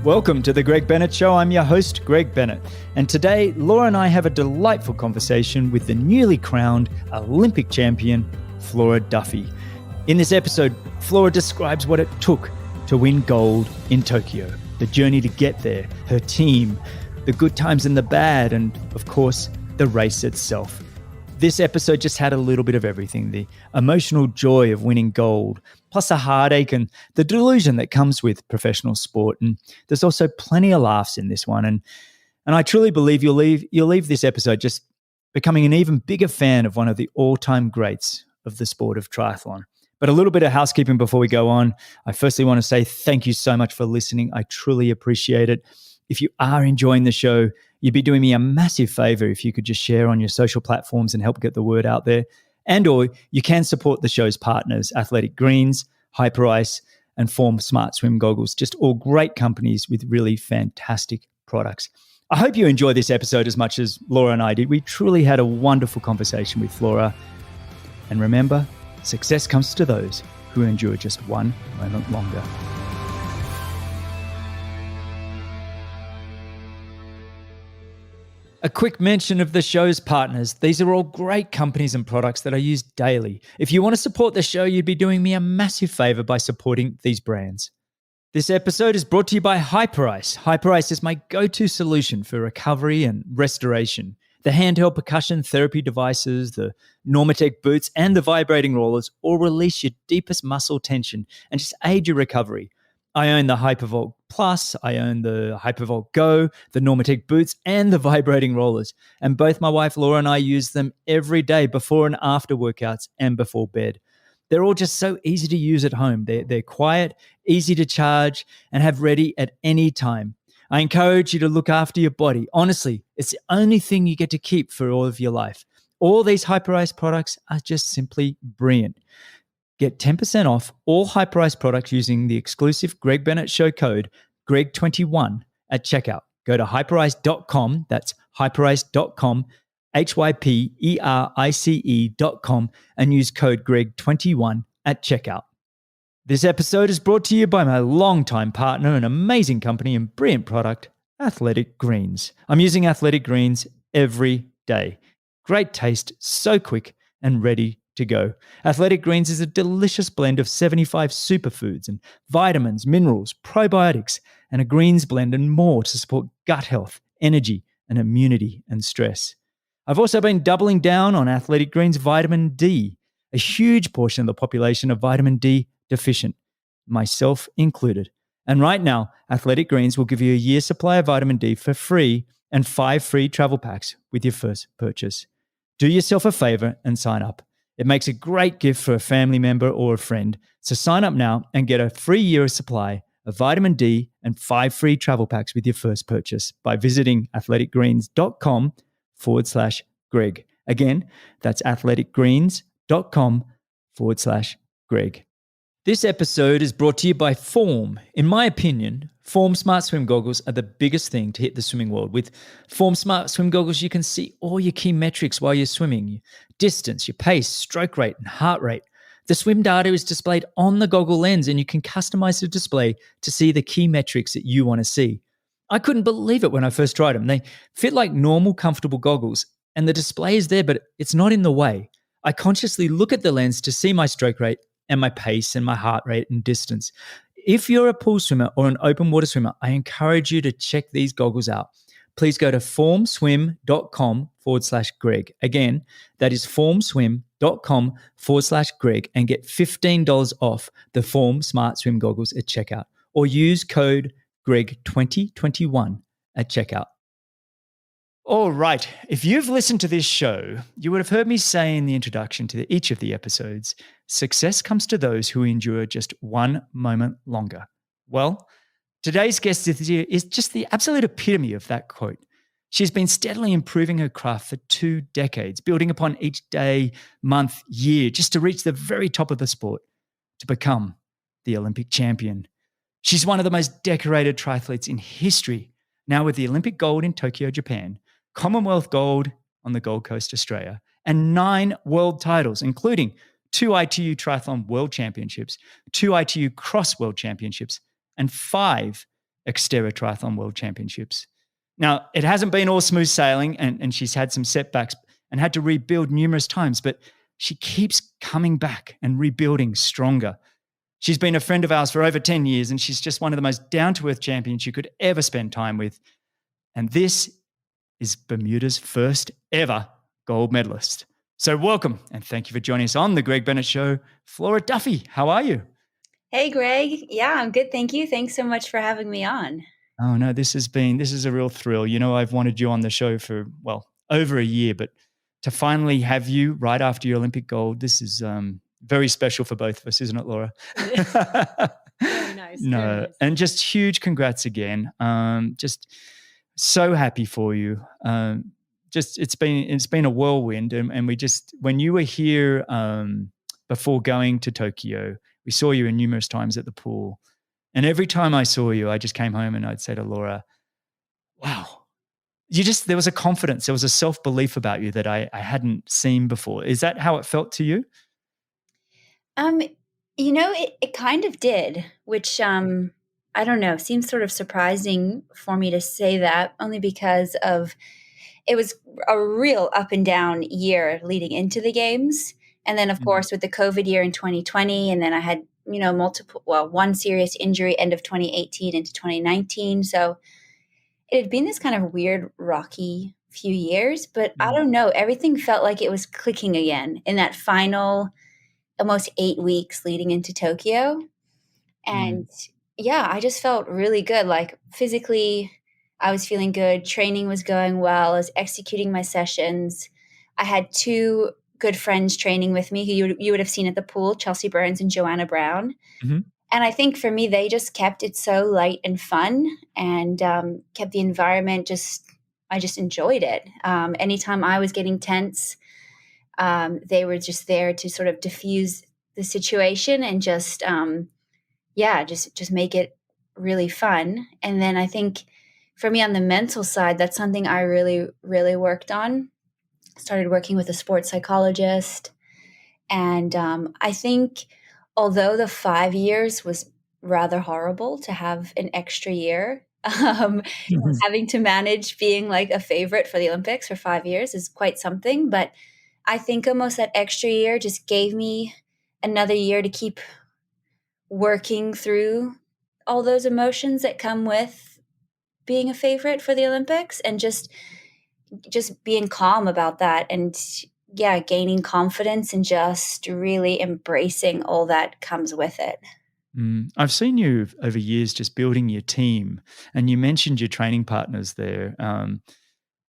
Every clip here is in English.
Welcome to The Greg Bennett Show. I'm your host, Greg Bennett. And today, Laura and I have a delightful conversation with the newly crowned Olympic champion, Flora Duffy. In this episode, Flora describes what it took to win gold in Tokyo, the journey to get there, her team, the good times and the bad, and of course, the race itself. This episode just had a little bit of everything, the emotional joy of winning gold, plus the heartache and the delusion that comes with professional sport. And there's also plenty of laughs in this one. And I truly believe you'll leave this episode just becoming an even bigger fan of one of the all-time greats of the sport of triathlon. But a little bit of housekeeping before we go on. I firstly want to say thank you so much for listening. I truly appreciate it. If you are enjoying the show, you'd be doing me a massive favor if you could just share on your social platforms and help get the word out there. And or you can support the show's partners, Athletic Greens, Hyperice, and Form Smart Swim Goggles, just all great companies with really fantastic products. I hope you enjoy this episode as much as Laura and I did. We truly had a wonderful conversation with Flora. And remember, success comes to those who endure just one moment longer. A quick mention of the show's partners. These are all great companies and products that I use daily. If you want to support the show, you'd be doing me a massive favor by supporting these brands. This episode is brought to you by Hyperice. Hyperice is my go-to solution for recovery and restoration. The handheld percussion therapy devices, the Normatec boots, and the vibrating rollers all release your deepest muscle tension and just aid your recovery. I own the Hypervolt Plus, I own the Hypervolt Go, the Normatec boots, and the vibrating rollers. And both my wife Laura and I use them every day before and after workouts and before bed. They're all just so easy to use at home. They're quiet, easy to charge, and have ready at any time. I encourage you to look after your body. Honestly, it's the only thing you get to keep for all of your life. All these Hyperice products are just simply brilliant. Get 10% off all Hyperice products using the exclusive Greg Bennett Show code GREG21 at checkout. Go to hyperice.com, that's hyperice.com, hyperice.com, and use code GREG21 at checkout. This episode is brought to you by my longtime partner and amazing company and brilliant product, Athletic Greens. I'm using Athletic Greens every day. Great taste, so quick and ready to go. Athletic Greens is a delicious blend of 75 superfoods and vitamins, minerals, probiotics, and a greens blend and more to support gut health, energy, and immunity and stress. I've also been doubling down on Athletic Greens vitamin D. A huge portion of the population are vitamin D deficient, myself included. And right now, Athletic Greens will give you a year's supply of vitamin D for free and 5 free travel packs with your first purchase. Do yourself a favor and sign up. It makes a great gift for a family member or a friend. So sign up now and get a free year of supply of vitamin D and 5 free travel packs with your first purchase by visiting athleticgreens.com/Greg. Again, that's athleticgreens.com/Greg. This episode is brought to you by Form. In my opinion, Form Smart Swim Goggles are the biggest thing to hit the swimming world. With Form Smart Swim Goggles, you can see all your key metrics while you're swimming: your distance, your pace, stroke rate, and heart rate. The swim data is displayed on the goggle lens, and you can customize the display to see the key metrics that you want to see. I couldn't believe it when I first tried them. They fit like normal, comfortable goggles, and the display is there, but it's not in the way. I consciously look at the lens to see my stroke rate and my pace and my heart rate and distance. If you're a pool swimmer or an open water swimmer, I encourage you to check these goggles out. Please go to formswim.com/Greg. Again, that is formswim.com/Greg and get $15 off the Form Smart Swim Goggles at checkout, or use code GREG2021 at checkout. All right. If you've listened to this show, you would have heard me say in the introduction to each of the episodes, success comes to those who endure just one moment longer. Well, today's guest is just the absolute epitome of that quote. She's been steadily improving her craft for 2 decades, building upon each day, month, year, just to reach the very top of the sport, to become the Olympic champion. She's one of the most decorated triathletes in history, now with the Olympic gold in Tokyo, Japan, Commonwealth gold on the Gold Coast, Australia, and 9 world titles, including 2 ITU Triathlon World Championships, 2 ITU Cross World Championships, and 5 Xterra Triathlon World Championships. Now, it hasn't been all smooth sailing, and she's had some setbacks and had to rebuild numerous times, but she keeps coming back and rebuilding stronger. She's been a friend of ours for over 10 years, and she's just one of the most down-to-earth champions you could ever spend time with. And this is Bermuda's first ever gold medalist. So welcome, and thank you for joining us on The Greg Bennett Show. Flora Duffy, how are you? Hey, Greg. Yeah, I'm good. Thank you. Thanks so much for having me on. Oh, no, this is a real thrill. You know, I've wanted you on the show for, well, over a year, but to finally have you right after your Olympic gold, this is very special for both of us, isn't it, Laura? Very nice. No, very nice. And just huge congrats again. Just so happy for you. It's been a whirlwind, and we just, when you were here before going to Tokyo, we saw you numerous times at the pool, and every time I saw you, I just came home and I'd say to Laura, "Wow, there was a confidence, there was a self-belief about you that I hadn't seen before." Is that how it felt to you? It kind of did, which I don't know, seems sort of surprising for me to say that, only because of it was a real up and down year leading into the games. And then, of course, with the COVID year in 2020, and then I had, one serious injury end of 2018 into 2019. So it had been this kind of weird, rocky few years, but I don't know, everything felt like it was clicking again in that final almost 8 weeks leading into Tokyo. And yeah, I just felt really good. Like physically, I was feeling good. Training was going well. I was executing my sessions. I had two good friends training with me who you would have seen at the pool, Chelsea Burns and Joanna Brown. Mm-hmm. And I think for me, they just kept it so light and fun, and kept the environment I just enjoyed it. Anytime I was getting tense, they were just there to sort of diffuse the situation and just make it really fun. And then I think for me on the mental side, that's something I really, really worked on. Started working with a sports psychologist. And I think although the 5 years was rather horrible to have an extra year, having to manage being like a favorite for the Olympics for 5 years is quite something. But I think almost that extra year just gave me another year to keep working through all those emotions that come with being a favorite for the Olympics, and just being calm about that, and gaining confidence and just really embracing all that comes with it. I've seen you over years just building your team, and you mentioned your training partners there.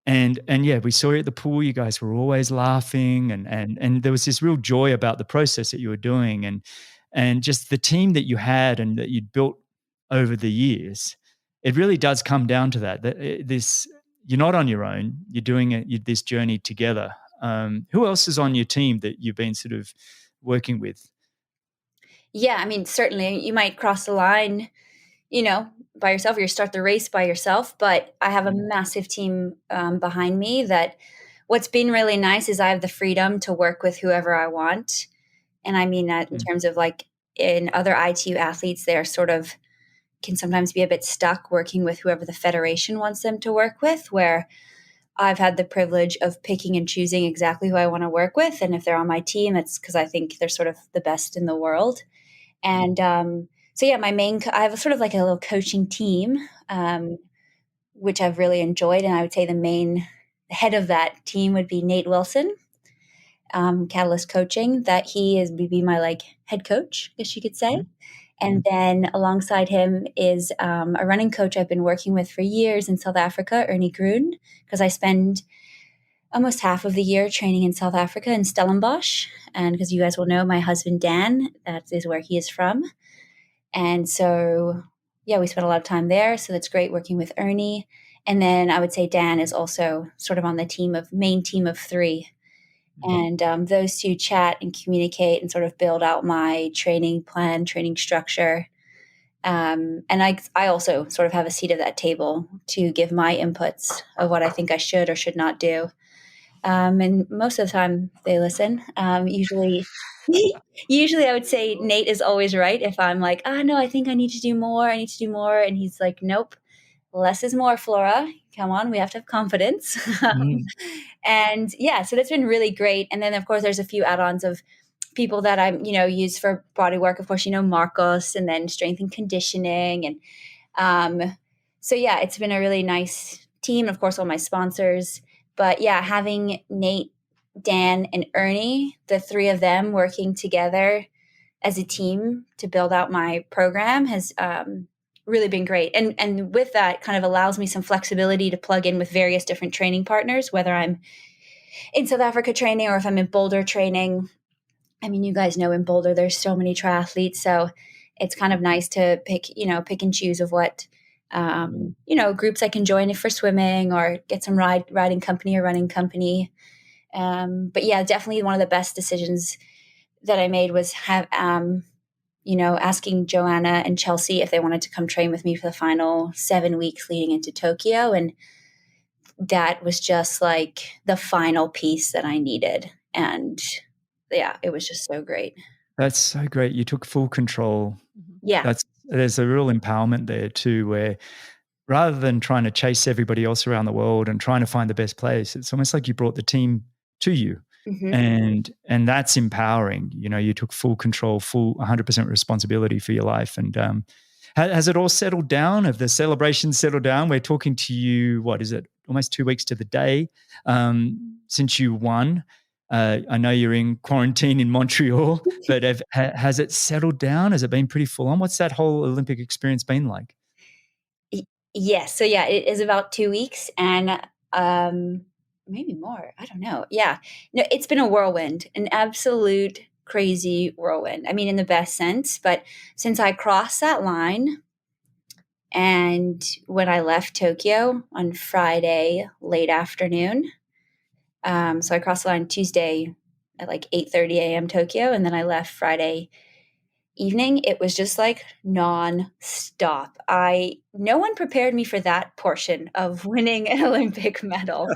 And we saw you at the pool. You guys were always laughing, and there was this real joy about the process that you were doing, and just the team that you had and that you'd built over the years. It really does come down to that. You're not on your own. You're doing this journey together. Who else is on your team that you've been sort of working with? Yeah, I mean, certainly you might cross the line, by yourself, or you start the race by yourself. But I have a massive team behind me. That what's been really nice is I have the freedom to work with whoever I want. And I mean that in terms of like in other ITU athletes, they're sort of can sometimes be a bit stuck working with whoever the federation wants them to work with, where I've had the privilege of picking and choosing exactly who I want to work with. And if they're on my team, it's because I think they're sort of the best in the world. And I have a sort of like a little coaching team, which I've really enjoyed. And I would say the head of that team would be Nate Wilson, Catalyst Coaching, that would be my like head coach, I guess you could say. And then alongside him is a running coach I've been working with for years in South Africa, Ernie Groen, because I spend almost half of the year training in South Africa in Stellenbosch. And because you guys will know, my husband, Dan, that is where he is from. And so, we spent a lot of time there. So that's great working with Ernie. And then I would say Dan is also sort of on the main team of 3. And those two chat and communicate and sort of build out my training plan, training structure. And I also sort of have a seat at that table to give my inputs of what I think I should or should not do. And most of the time they listen. Usually, usually I would say Nate is always right. If I'm like, no, I think I need to do more. I need to do more. And he's like, nope, less is more, Flora. Come on, we have to have confidence. Mm. And yeah, so that's been really great. And then of course there's a few add-ons of people that I'm, use for body work. Of course, Marcos, and then strength and conditioning. And so yeah, it's been a really nice team. Of course, all my sponsors. But yeah, having Nate, Dan, and Ernie, the three of them working together as a team to build out my program has really been great. And with that kind of allows me some flexibility to plug in with various different training partners, whether I'm in South Africa training or if I'm in Boulder training. I mean, you guys know in Boulder, there's so many triathletes. So it's kind of nice to pick and choose of what, groups I can join for swimming or get some riding company or running company. But yeah, definitely one of the best decisions that I made was asking Joanna and Chelsea if they wanted to come train with me for the final 7 weeks leading into Tokyo. And that was just like the final piece that I needed. And yeah, it was just so great. That's so great. You took full control. Yeah. There's a real empowerment there too, where rather than trying to chase everybody else around the world and trying to find the best place, it's almost like you brought the team to you. Mm-hmm. And that's empowering. You took full control, full 100% responsibility for your life. And has it all settled down? Have the celebrations settled down? We're talking to you, what is it, almost 2 weeks to the day since you won. I know you're in quarantine in Montreal, but has it settled down? Has it been pretty full on? What's that whole Olympic experience been like? Yes. So yeah, it is about 2 weeks and maybe more. I don't know. Yeah. No, it's been a whirlwind, an absolute crazy whirlwind. I mean, in the best sense, but since I crossed that line and when I left Tokyo on Friday, late afternoon, so I crossed the line Tuesday at like 8:30 a.m. Tokyo, and then I left Friday evening. It was just like non-stop. No one prepared me for that portion of winning an Olympic medal.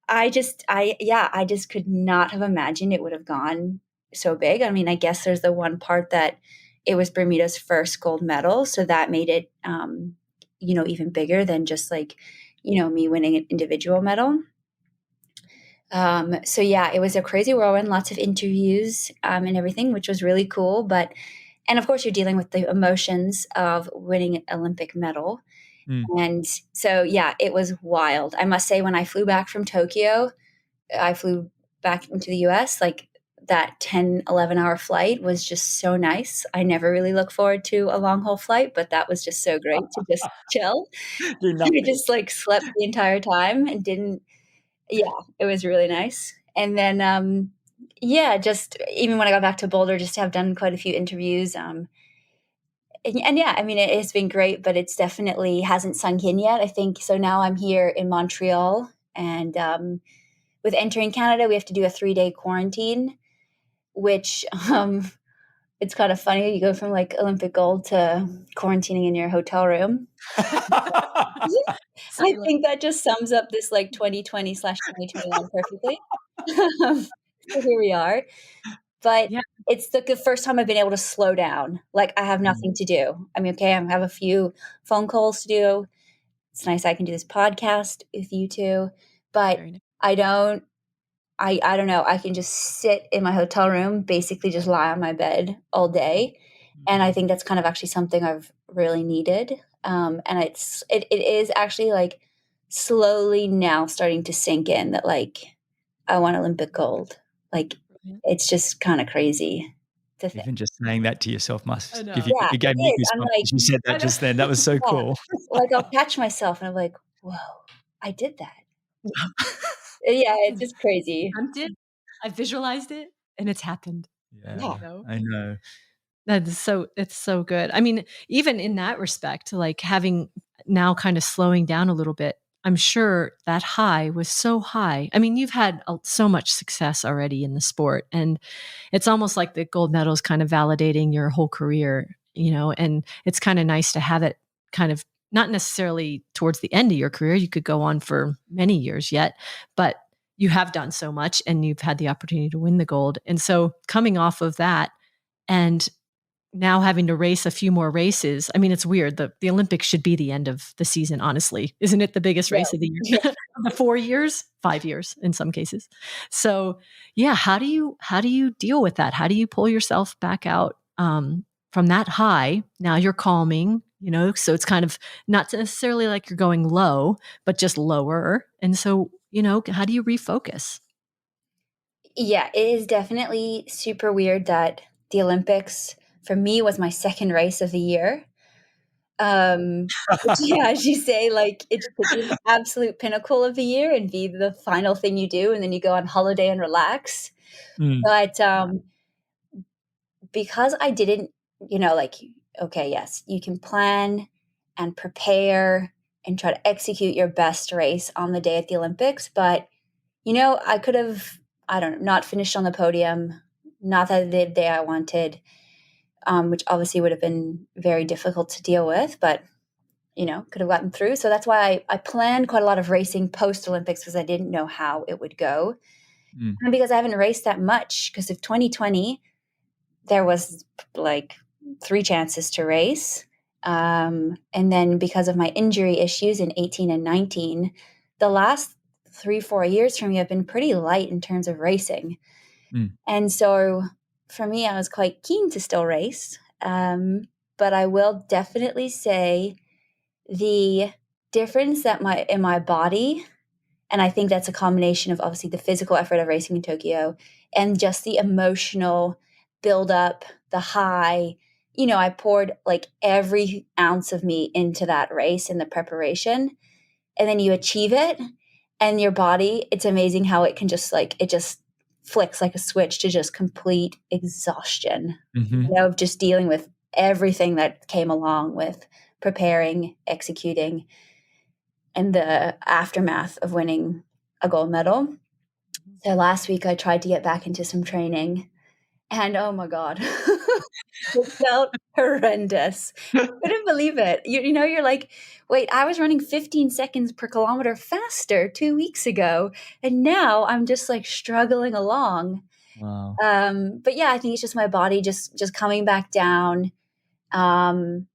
I just could not have imagined it would have gone so big. I mean, I guess there's the one part that it was Bermuda's first gold medal, so that made it, even bigger than just like, me winning an individual medal. So yeah, it was a crazy whirlwind, lots of interviews and everything, which was really cool. And of course you're dealing with the emotions of winning an Olympic medal. And so, yeah, it was wild. I must say, when I flew back from Tokyo, I flew back into the US, like that 10, 11-hour flight was just so nice. I never really look forward to a long haul flight, but that was just so great to just chill. I just like slept the entire time and it was really nice. And then, just even when I got back to Boulder, just to have done quite a few interviews. And yeah, I mean, it's been great, but it's definitely hasn't sunk in yet. I think so. Now I'm here in Montreal, and with entering Canada, we have to do a 3-day quarantine, which it's kind of funny. You go from like Olympic gold to quarantining in your hotel room. I think that just sums up this like 2020/2021 perfectly. So here we are. But it's the first time I've been able to slow down. Like I have nothing to do. I mean, okay, I have a few phone calls to do. It's nice I can do this podcast with you two, but I don't know. I can just sit in my hotel room, basically just lie on my bed all day. And I think that's kind of actually something I've really needed. And it is actually like slowly now starting to sink in that like I want Olympic gold. Like it's just kind of crazy to think. Even just saying that to yourself must give you. It gave me goosebumps. Like, you said that just then. That was so cool. Like I'll catch myself and I'm like, whoa, I did that. Yeah, it's just crazy. I visualized it and it's happened. Yeah. I know. It's so good. I mean, even in that respect, like having now kind of slowing down a little bit, I'm sure that high was so high. I mean, you've had so much success already in the sport, and it's almost like the gold medal is kind of validating your whole career, and it's kind of nice to have it kind of not necessarily towards the end of your career. You could go on for many years yet, but you have done so much and you've had the opportunity to win the gold. And so coming off of that and now having to race a few more races. I mean, it's weird. The Olympics should be the end of the season, honestly. Isn't it the biggest race of the year? Of the 4 years, 5 years in some cases. So yeah, how do you deal with that? How do you pull yourself back out from that high? Now you're calming, so it's kind of not necessarily like you're going low, but just lower. And so, how do you refocus? Yeah, it is definitely super weird that the Olympics for me was my second race of the year. Yeah, as you say, like it could be the absolute pinnacle of the year and be the final thing you do, and then you go on holiday and relax. But because I didn't, like, okay, yes, you can plan and prepare and try to execute your best race on the day at the Olympics, but I could have, I don't know, not finished on the podium, not that the day I wanted, which obviously would have been very difficult to deal with, but could have gotten through. So that's why I planned quite a lot of racing post Olympics because I didn't know how it would go. And because I haven't raced that much, because of 2020, there was like 3 chances to race. And then because of my injury issues in 18 and 19, the last 3-4 years for me have been pretty light in terms of racing. And so for me, I was quite keen to still race. But I will definitely say the difference that in my body, and I think that's a combination of obviously the physical effort of racing in Tokyo and just the emotional build up, the high. I poured like every ounce of me into that race in the preparation, and then you achieve it, and your body, it's amazing how it can just it just flicks like a switch to just complete exhaustion, of just dealing with everything that came along with preparing, executing, and the aftermath of winning a gold medal. So last week I tried to get back into some training, and oh my God, it felt horrendous. I couldn't believe it. You're like, wait, I was running 15 seconds per kilometer faster 2 weeks ago, and now I'm just like struggling along. Wow. But yeah, I think it's just my body just coming back down, and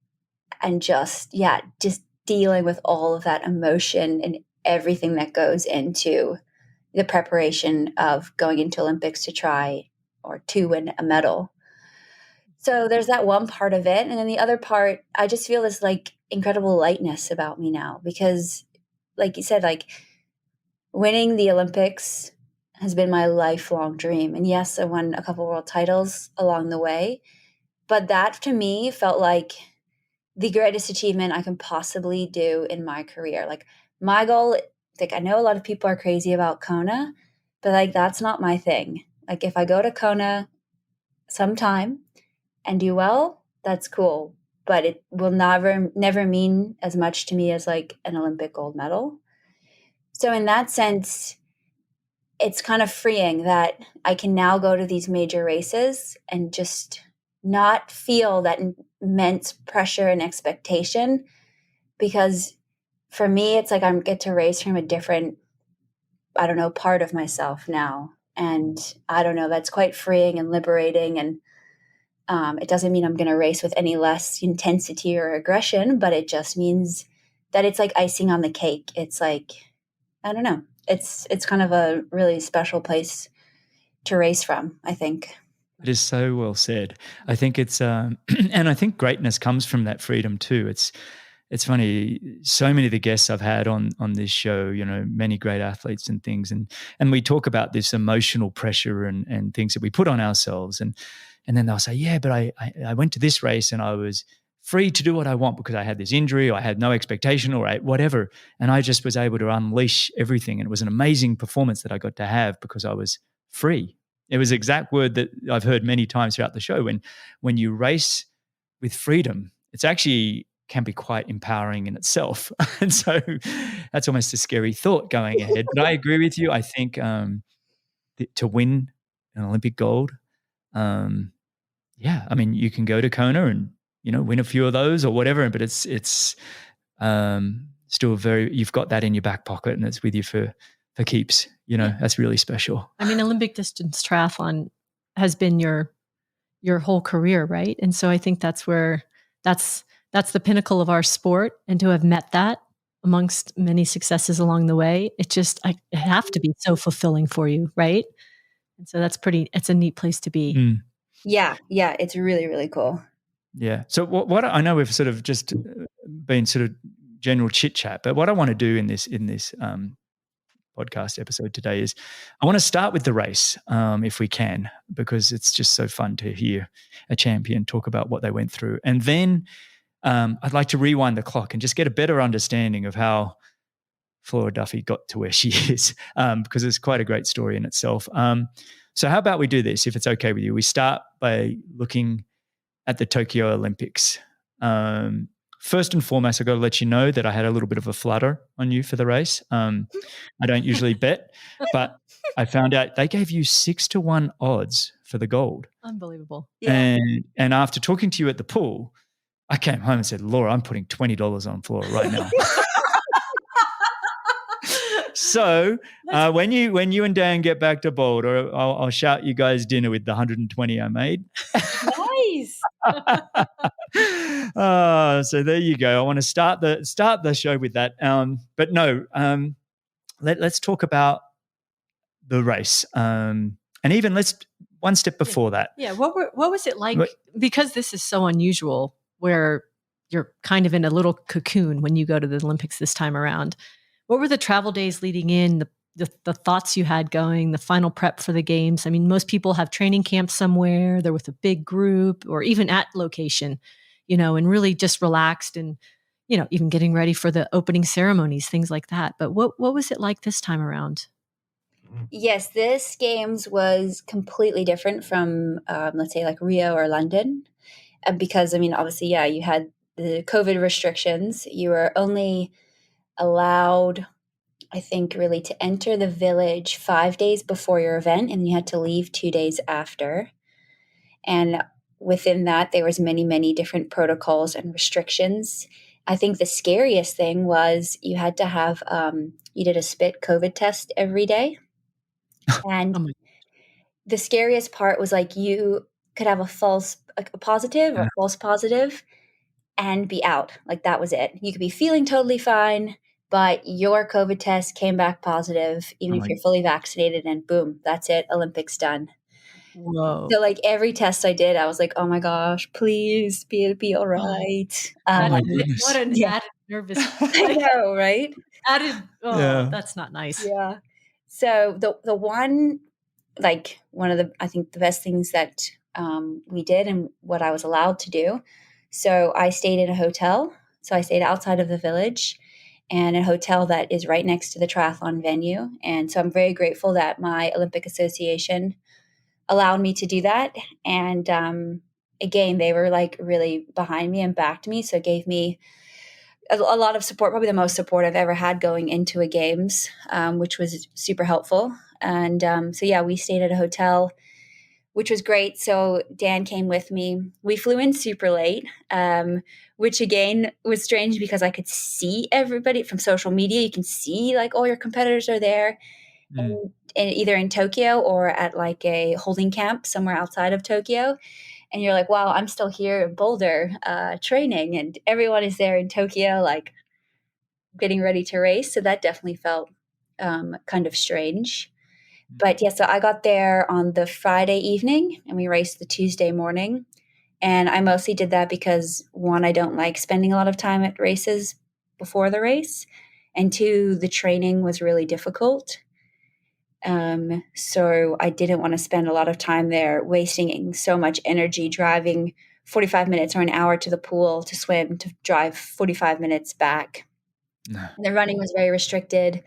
just dealing with all of that emotion and everything that goes into the preparation of going into Olympics to try or to win a medal. So there's that one part of it. And then the other part, I just feel this like incredible lightness about me now because, like you said, like winning the Olympics has been my lifelong dream. And yes, I won a couple world titles along the way, but that to me felt like the greatest achievement I can possibly do in my career. Like my goal, like I know a lot of people are crazy about Kona, but like that's not my thing. Like if I go to Kona sometime and do well, that's cool. But it will never mean as much to me as like an Olympic gold medal. So in that sense, it's kind of freeing that I can now go to these major races and just not feel that immense pressure and expectation, because for me, it's like I get to race from a different, I don't know, part of myself now. And I don't know, that's quite freeing and liberating. And it doesn't mean I'm going to race with any less intensity or aggression, but it just means that it's like icing on the cake. It's like, I don't know. It's kind of a really special place to race from, I think. It is so well said. I think it's, and I think greatness comes from that freedom too. It's funny. So many of the guests I've had on this show, many great athletes and things, and we talk about this emotional pressure and things that we put on ourselves, and then they'll say, yeah, but I went to this race and I was free to do what I want because I had this injury or I had no expectation or whatever, and I just was able to unleash everything, and it was an amazing performance that I got to have because I was free. It was the exact word that I've heard many times throughout the show. When you race with freedom, it's actually can be quite empowering in itself. And so that's almost a scary thought going ahead. But I agree with you. I think to win an Olympic gold, I mean, you can go to Kona and, win a few of those or whatever, but it's still you've got that in your back pocket and it's with you for keeps. That's really special. I mean, Olympic distance triathlon has been your whole career, right? And so I think that's the pinnacle of our sport, and to have met that amongst many successes along the way, it have to be so fulfilling for you, right? And so it's a neat place to be. Yeah, it's really, really cool. Yeah. So what I know we've sort of just been sort of general chit chat, but what I want to do in this podcast episode today is I want to start with the race, if we can, because it's just so fun to hear a champion talk about what they went through. And then I'd like to rewind the clock and just get a better understanding of how Flora Duffy got to where she is, because it's quite a great story in itself. So how about we do this, if it's okay with you? We start by looking at the Tokyo Olympics. First and foremost, I've got to let you know that I had a little bit of a flutter on you for the race. I don't usually bet, but I found out they gave you 6-1 odds for the gold. Unbelievable. Yeah. And after talking to you at the pool, I came home and said, Laura, I'm putting $20 on Flora right now. So when you and Dan get back to Boulder, I'll shout you guys dinner with the 120 I made. Nice. So there you go. I want to start the show with that. But no, let's talk about the race. And even let's one step before that. Yeah. What was it like? Because this is so unusual, where you're kind of in a little cocoon when you go to the Olympics this time around. What were the travel days leading in, the thoughts you had going, the final prep for the games? I mean, most people have training camps somewhere, they're with a big group or even at location, and really just relaxed and, even getting ready for the opening ceremonies, things like that. But what was it like this time around? Yes, this games was completely different from, let's say, like Rio or London, because, I mean, obviously, yeah, you had the COVID restrictions. You were only allowed, I think, really to enter the village 5 days before your event, and you had to leave 2 days after. And within that, there was many, many different protocols and restrictions. I think the scariest thing was you had to have, you did a spit COVID test every day. And the scariest part was like you could have a positive or a false positive and be out. Like that was it. You could be feeling totally fine, but your COVID test came back positive, even if you're fully vaccinated, and boom, that's it. Olympics done. Whoa. So like every test I did, I was like, oh my gosh, please be all right. What an added nervous. I know, right? That's not nice. Yeah. So the one, like one of the, I think the best things that we did and what I was allowed to do. So I stayed in a hotel. So I stayed outside of the village, and a hotel that is right next to the triathlon venue. And so I'm very grateful that my Olympic Association allowed me to do that. And again, they were like really behind me and backed me. So it gave me a lot of support, probably the most support I've ever had going into a games, which was super helpful. And so, yeah, we stayed at a hotel, which was great. So Dan came with me. We flew in super late, which again was strange because I could see everybody from social media. You can see like all your competitors are there, and either in Tokyo or at like a holding camp somewhere outside of Tokyo. And you're like, wow, I'm still here in Boulder training, and everyone is there in Tokyo, like getting ready to race. So that definitely felt kind of strange. But yeah, so I got there on the Friday evening and we raced the Tuesday morning. And I mostly did that because, one, I don't like spending a lot of time at races before the race. And two, the training was really difficult. So I didn't want to spend a lot of time there wasting so much energy driving 45 minutes or an hour to the pool to swim, to drive 45 minutes back. No. The running was very restricted.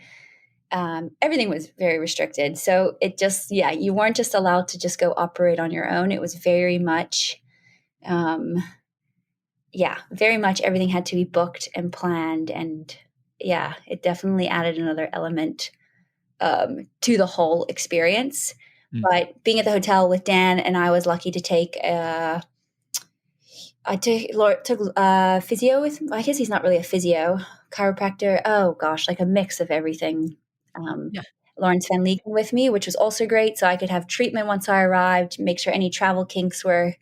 Everything was very restricted. So it just, you weren't just allowed to just go operate on your own. It was very much, very much everything had to be booked and planned. And it definitely added another element to the whole experience. But being at the hotel with Dan, and I was lucky to take I took physio with, I guess he's not really a physio, chiropractor. Oh gosh, like a mix of everything. Yeah. Lawrence Van Leeken with me, which was also great. So I could have treatment once I arrived, make sure any travel kinks were,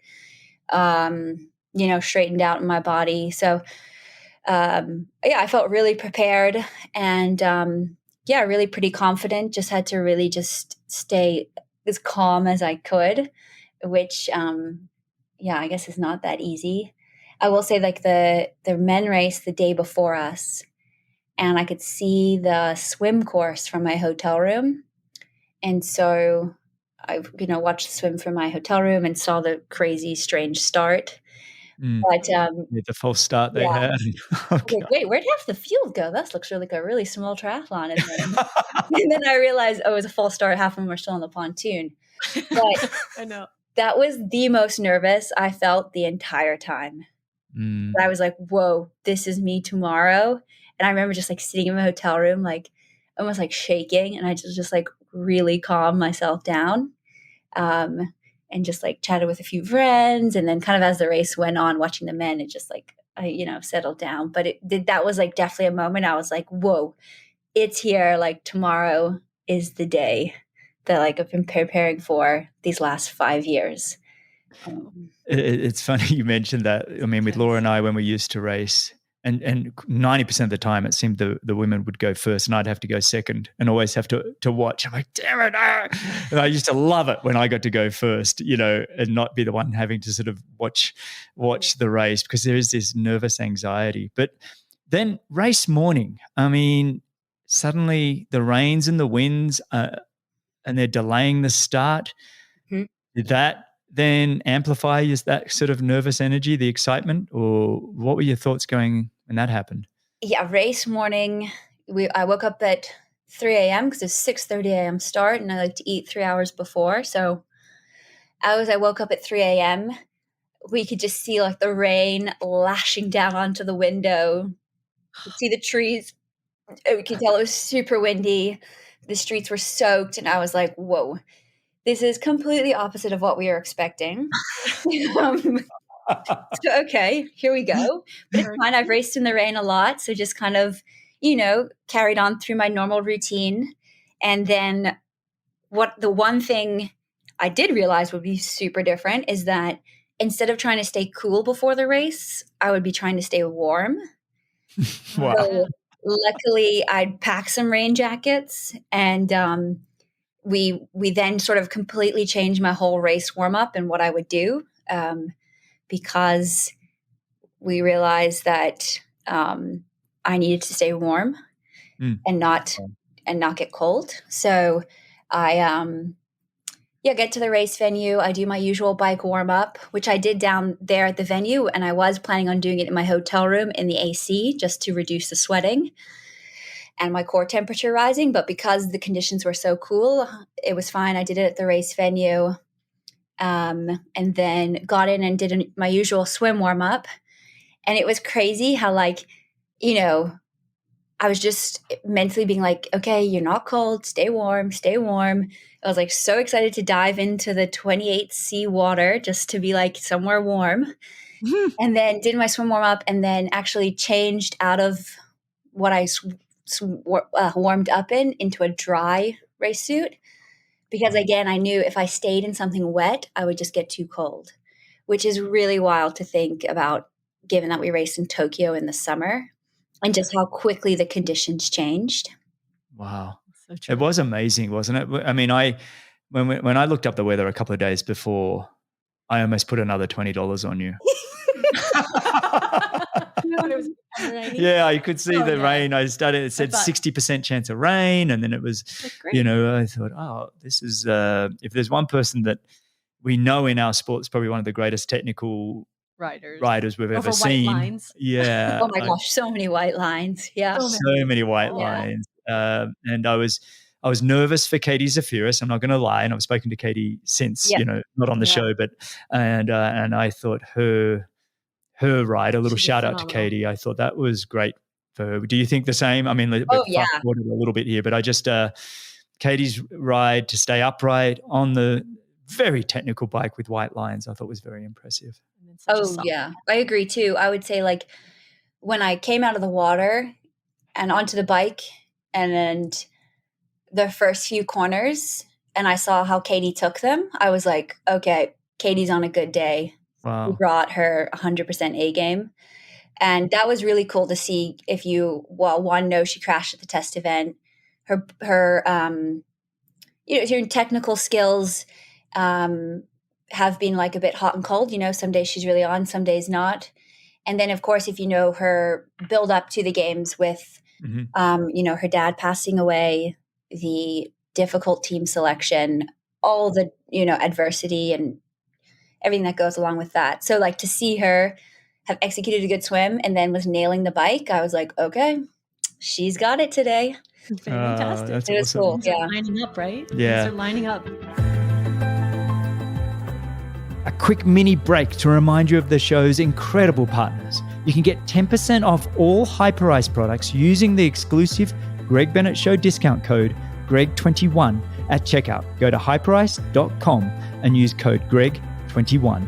straightened out in my body. So, I felt really prepared and, really pretty confident. Just had to really just stay as calm as I could, which, I guess is not that easy. I will say, like the men race the day before us, and I could see the swim course from my hotel room. And so I, watched the swim from my hotel room and saw the crazy, strange start. But the false start they yeah, had. I was like, wait, where'd half the field go? That looks like a really small triathlon. And then I realized, it was a false start. Half of them were still on the pontoon. But I know. that was the most nervous I felt the entire time. I was like, whoa, this is me tomorrow. And I remember just like sitting in my hotel room, like almost like shaking. And I just like really calmed myself down, and just like chatted with a few friends. And then kind of as the race went on, watching the men, it just like, I settled down. But that was like definitely a moment I was like, whoa, it's here. Like tomorrow is the day that like I've been preparing for these last 5 years. It's funny you mentioned that. I mean, with Laura and I, when we used to race, and 90% of the time it seemed the women would go first and I'd have to go second and always have to watch. I'm like, damn it. And I used to love it when I got to go first, and not be the one having to sort of watch the race, because there is this nervous anxiety. But then race morning, I mean, suddenly the rains and the winds, and they're delaying the start. Mm-hmm. Did that then amplify that sort of nervous energy, the excitement, or what were your thoughts going when that happened? Yeah, race morning, I woke up at 3 a.m. because it's 6:30 a.m. start, and I like to eat 3 hours before. So I woke up at 3 a.m., we could just see like the rain lashing down onto the window. You could see the trees. We could tell it was super windy. The streets were soaked, and I was like, whoa, this is completely opposite of what we were expecting. So, okay, here we go. But it's fine. I've raced in the rain a lot. So just kind of, carried on through my normal routine. And then the one thing I did realize would be super different is that instead of trying to stay cool before the race, I would be trying to stay warm. Wow. So luckily I'd pack some rain jackets, and we then sort of completely changed my whole race warm up and what I would do, because we realized that I needed to stay warm and not get cold. So I get to the race venue. I do my usual bike warm up, which I did down there at the venue, and I was planning on doing it in my hotel room in the AC just to reduce the sweating and my core temperature rising. But because the conditions were so cool, it was fine. I did it at the race venue, and then got in and did my usual swim warm up. And it was crazy how, like, I was just mentally being like, okay, you're not cold, stay warm, stay warm. I was like so excited to dive into the 28C water just to be like somewhere warm. And then did my swim warm up, and then actually changed out of what I warmed up into a dry race suit, because again, I knew if I stayed in something wet, I would just get too cold, which is really wild to think about, given that we raced in Tokyo in the summer and just how quickly the conditions changed. Wow. So true. It was amazing, wasn't it? I mean, when I looked up the weather a couple of days before, I almost put another $20 on you. Yeah, I could see the rain. It said 60% chance of rain, and then it was, I thought, oh, this is, if there's one person that we know in our sport is probably one of the greatest technical riders we've ever seen. White lines. Yeah. Oh my gosh, so many white lines. Yeah. So many white lines. And I was nervous for Katie Zafiris. I'm not going to lie. And I've spoken to Katie since, not on the show, but, and I thought her ride, a little shout out to Katie. I thought that was great for her. Do you think the same? I mean, fast forwarded a little bit here, but I just, Katie's ride to stay upright on the very technical bike with white lines, I thought was very impressive. in such a Oh, soft. yeah. I agree too. I would say like when I came out of the water and onto the bike and then the first few corners and I saw how Katie took them, I was like, okay, Katie's on a good day. She Wow. brought her 100% A game. And that was really cool to see if you, well, one, know she crashed at the test event. Her your technical skills have been like a bit hot and cold. Some days she's really on, some days not. And then, of course, if you know her build up to the games with, her dad passing away, the difficult team selection, all the, adversity and everything that goes along with that. So like to see her have executed a good swim and then was nailing the bike, I was like, okay, she's got it today. Fantastic. That's It was awesome. cool. Things Yeah. are lining up, right? Yeah. Things are lining up. A quick mini break to remind you of the show's incredible partners. You can get 10% off all Hyperice products using the exclusive Greg Bennett Show discount code GREG21 at checkout. Go to hyperice.com and use code GREG21.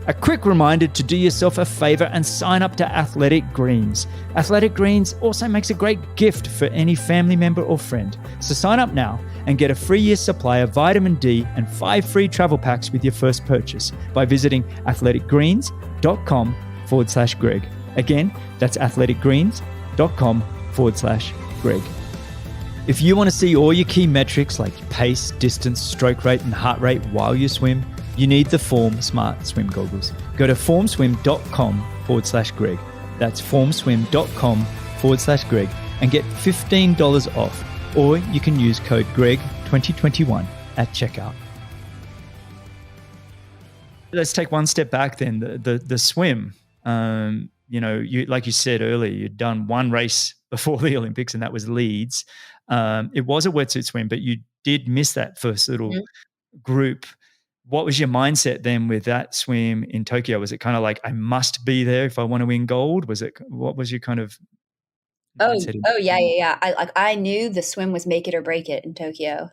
A quick reminder to do yourself a favor and sign up to Athletic Greens. Athletic Greens also makes a great gift for any family member or friend. So sign up now and get a free year's supply of vitamin D and 5 free travel packs with your first purchase by visiting athleticgreens.com/Greg. Again, that's athleticgreens.com/Greg. If you want to see all your key metrics like pace, distance, stroke rate, and heart rate while you swim, you need the Form Smart Swim goggles. Go to formswim.com/Greg. That's formswim.com/Greg and get $15 off. Or you can use code GREG2021 at checkout. Let's take one step back then. The swim. You like you said earlier, you'd done one race before the Olympics, and that was Leeds. It was a wetsuit swim, but you did miss that first little group. What was your mindset then with that swim in Tokyo? Was it kind of like, I must be there if I want to win gold? What was your kind of mindset? Yeah. I knew the swim was make it or break it in Tokyo.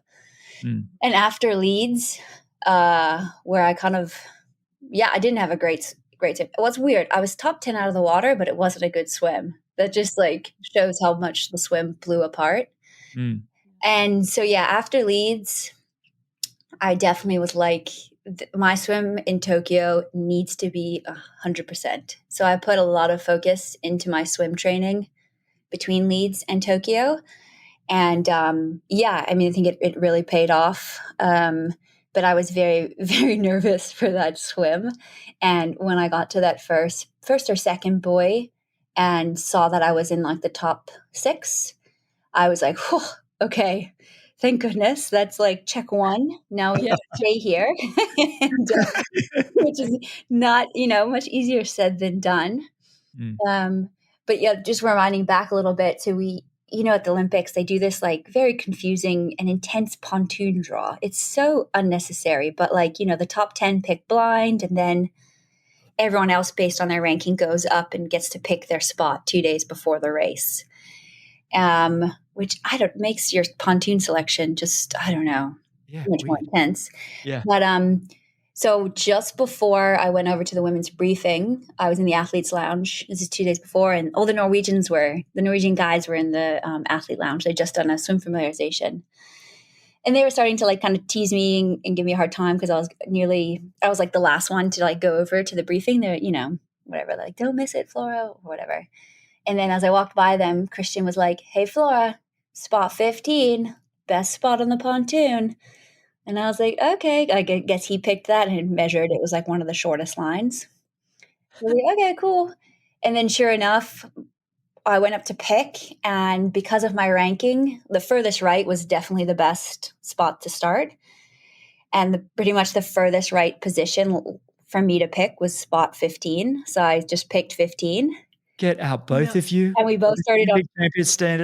And after Leeds, where I kind of, I didn't have a great swim. It was weird. I was top 10 out of the water, but it wasn't a good swim. That just like shows how much the swim blew apart. And so, after Leeds, I definitely was like, my swim in Tokyo needs to be 100%. So I put a lot of focus into my swim training between Leeds and Tokyo. And I think it really paid off. But I was very, very nervous for that swim. And when I got to that first or second buoy and saw that I was in like the top 6, I was like, whew, okay. Thank goodness. That's like check 1. Now we have to stay here, which is not, much easier said than done. But just reminding back a little bit. So we, at the Olympics, they do this like very confusing and intense pontoon draw. It's so unnecessary, but like, the top 10 pick blind, and then everyone else based on their ranking goes up and gets to pick their spot 2 days before the race. Which makes your pontoon selection just, much more intense. Yeah. But so just before I went over to the women's briefing, I was in the athletes lounge. This is 2 days before, and all the Norwegian guys were in the athlete lounge. They'd just done a swim familiarization. And they were starting to like kind of tease me and give me a hard time because I was like the last one to like go over to the briefing. They're, whatever, like, don't miss it, Flora, or whatever. And then as I walked by them, Christian was like, hey, Flora, spot 15, best spot on the pontoon. And I was like, okay. I guess he picked that and measured. It was like one of the shortest lines. I was like, okay, cool. And then sure enough, I went up to pick. And because of my ranking, the furthest right was definitely the best spot to start. And pretty much the furthest right position for me to pick was spot 15. So I just picked 15. Get out, both of you. And we both started on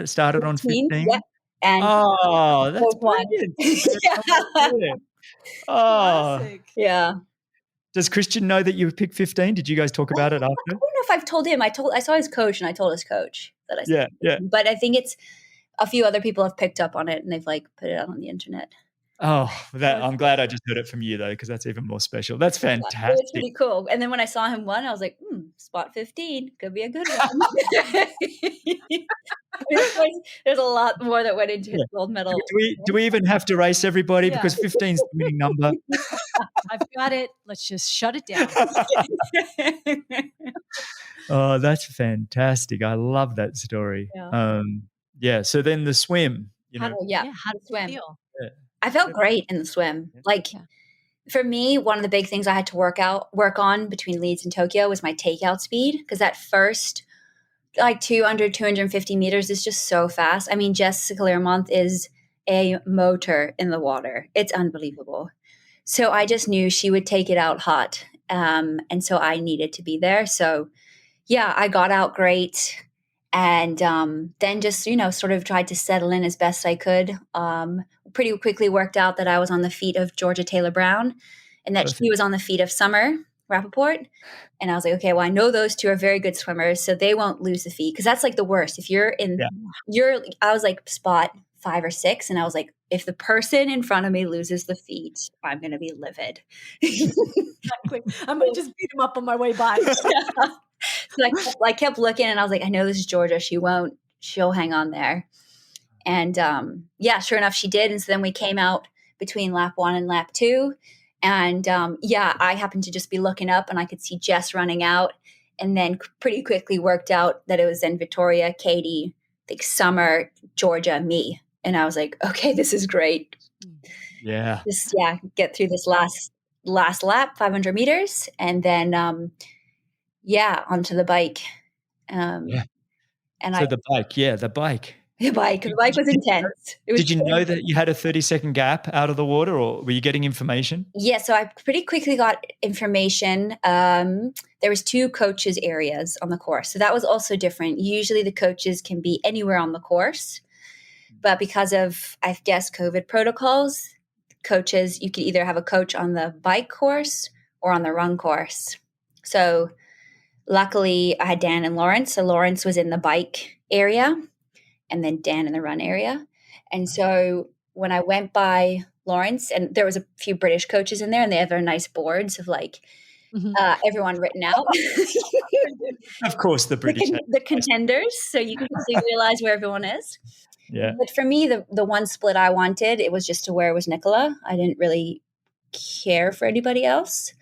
started on 15. Yeah. And that's brilliant. Classic. Yeah. Does Christian know that you picked 15? Did you guys talk about it after? I don't know if I've told him. I saw his coach and I told his coach that I said. Yeah. But I think it's a few other people have picked up on it and they've like put it out on the internet. I'm glad I just heard it from you though, because that's even more special. That's It was fantastic. pretty cool. And then when I saw him win, I was like, spot 15 could be a good one. Of course, there's a lot more that went into his gold medal. Do we even have to race everybody? Yeah. Because 15 is the winning number. I've got it. Let's just shut it down. Oh, that's fantastic. I love that story. Yeah. So then the swim, How did it swim. feel? Yeah. I felt great in the swim. Like for me, one of the big things I had to work on between Leeds and Tokyo was my takeout speed, because that first like 250 meters is just so fast. I mean, Jessica Learmonth is a motor in the water. It's unbelievable. So I just knew she would take it out hot. And so I needed to be there. So yeah, I got out great. And then just, sort of tried to settle in as best I could. Pretty quickly worked out that I was on the feet of Georgia Taylor Brown and that she was on the feet of Summer Rappaport. And I was like, okay, well, I know those two are very good swimmers, so they won't lose the feet. Because that's like the worst. If you're in, I was like spot 5 or 6. And I was like, if the person in front of me loses the feet, I'm going to be livid. Exactly. I'm going to just beat him up on my way by. So I kept looking and I was like, I know this is Georgia. She'll hang on there. And sure enough, she did. And so then we came out between lap 1 and lap 2. And I happened to just be looking up and I could see Jess running out, and then pretty quickly worked out that it was then Victoria, Katie, I think Summer, Georgia, me. And I was like, okay, this is great. Yeah. Just, get through this last lap, 500 meters. And then, onto the bike. And the bike. The bike was intense. Did you know that you had a 30-second gap out of the water, or were you getting information? Yeah, so I pretty quickly got information. There was 2 coaches areas on the course. So that was also different. Usually the coaches can be anywhere on the course. But because of, I guess, COVID protocols, coaches, you could either have a coach on the bike course or on the run course. So luckily I had Dan and Lawrence. So Lawrence was in the bike area, and then Dan in the run area. And so when I went by Lawrence, and there was a few British coaches in there, and they have their nice boards of like everyone written out. Of course, the British. The contenders, so you can realize where everyone is. Yeah. But for me, the one split I wanted, it was just to where it was Nicola. I didn't really care for anybody else.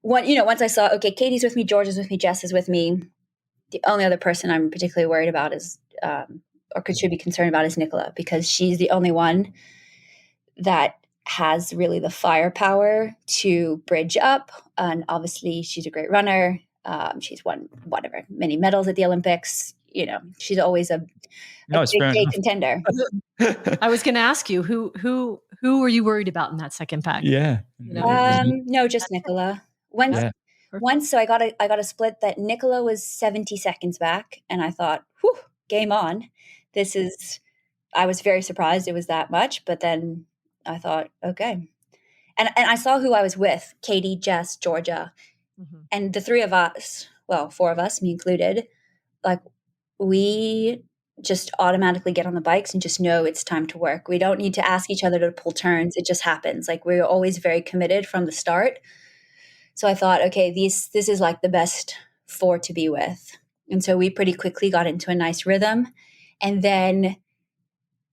Once I saw, okay, Katie's with me, George is with me, Jess is with me. The only other person I'm particularly worried about is, should be concerned about is Nicola, because she's the only one that has really the firepower to bridge up. And obviously she's a great runner. She's won many medals at the Olympics. She's always a big contender. I was going to ask you, who were you worried about in that second pack? Yeah. No, just Nicola. Once, so I got a split that Nicola was 70 seconds back, and I thought, whew, game on. I was very surprised it was that much, but then I thought, okay. And I saw who I was with, Katie, Jess, Georgia, and the 3 of us, well, 4 of us, me included, like we just automatically get on the bikes and just know it's time to work. We don't need to ask each other to pull turns. It just happens. Like we're always very committed from the start. So I thought, okay, this is like the best 4 to be with. And so we pretty quickly got into a nice rhythm. And then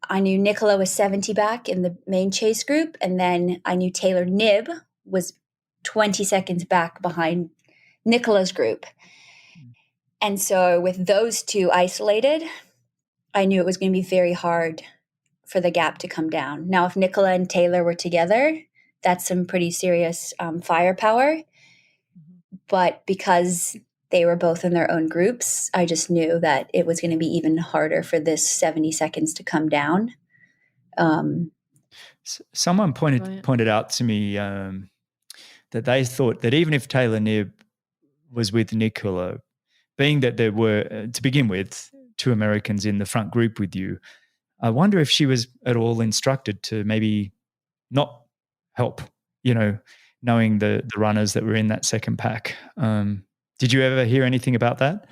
I knew Nicola was 70 back in the main chase group. And then I knew Taylor Knibb was 20 seconds back behind Nicola's group. And so with those 2 isolated, I knew it was going to be very hard for the gap to come down. Now, if Nicola and Taylor were together, that's some pretty serious firepower. But because they were both in their own groups, I just knew that it was going to be even harder for this 70 seconds to come down. Someone pointed out to me that they thought that even if Taylor Knibb was with Nicola, being that there were, to begin with, 2 Americans in the front group with you, I wonder if she was at all instructed to maybe not help, knowing the runners that were in that second pack. Did you ever hear anything about that?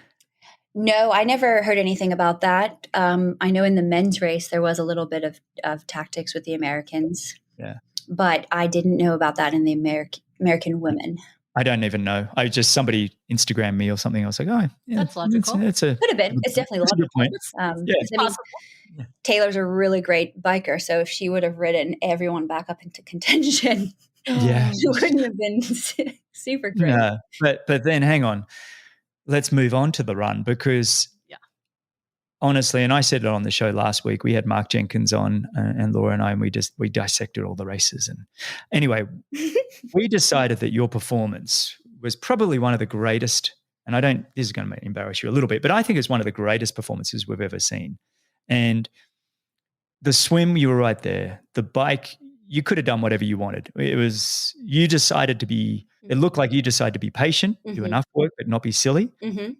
No, I never heard anything about that. I know in the men's race, there was a little bit of tactics with the Americans. Yeah. But I didn't know about that in the American women. I don't even know. Somebody Instagrammed me or something. I was like, oh, yeah, That's logical. Could have been. It's definitely logical. Point. Yeah, it's possible. Taylor's a really great biker, so if she would have ridden everyone back up into contention, it wouldn't have been super great. No, but then hang on. Let's move on to the run because honestly, and I said it on the show last week, we had Mark Jenkins on and Laura and I, and we dissected all the races. And anyway, we decided that your performance was probably one of the greatest, and this is going to embarrass you a little bit, but I think it's one of the greatest performances we've ever seen. And the swim, you were right there. The bike, you could have done whatever you wanted. It looked like you decided to be patient, do enough work, but not be silly. Mm-hmm.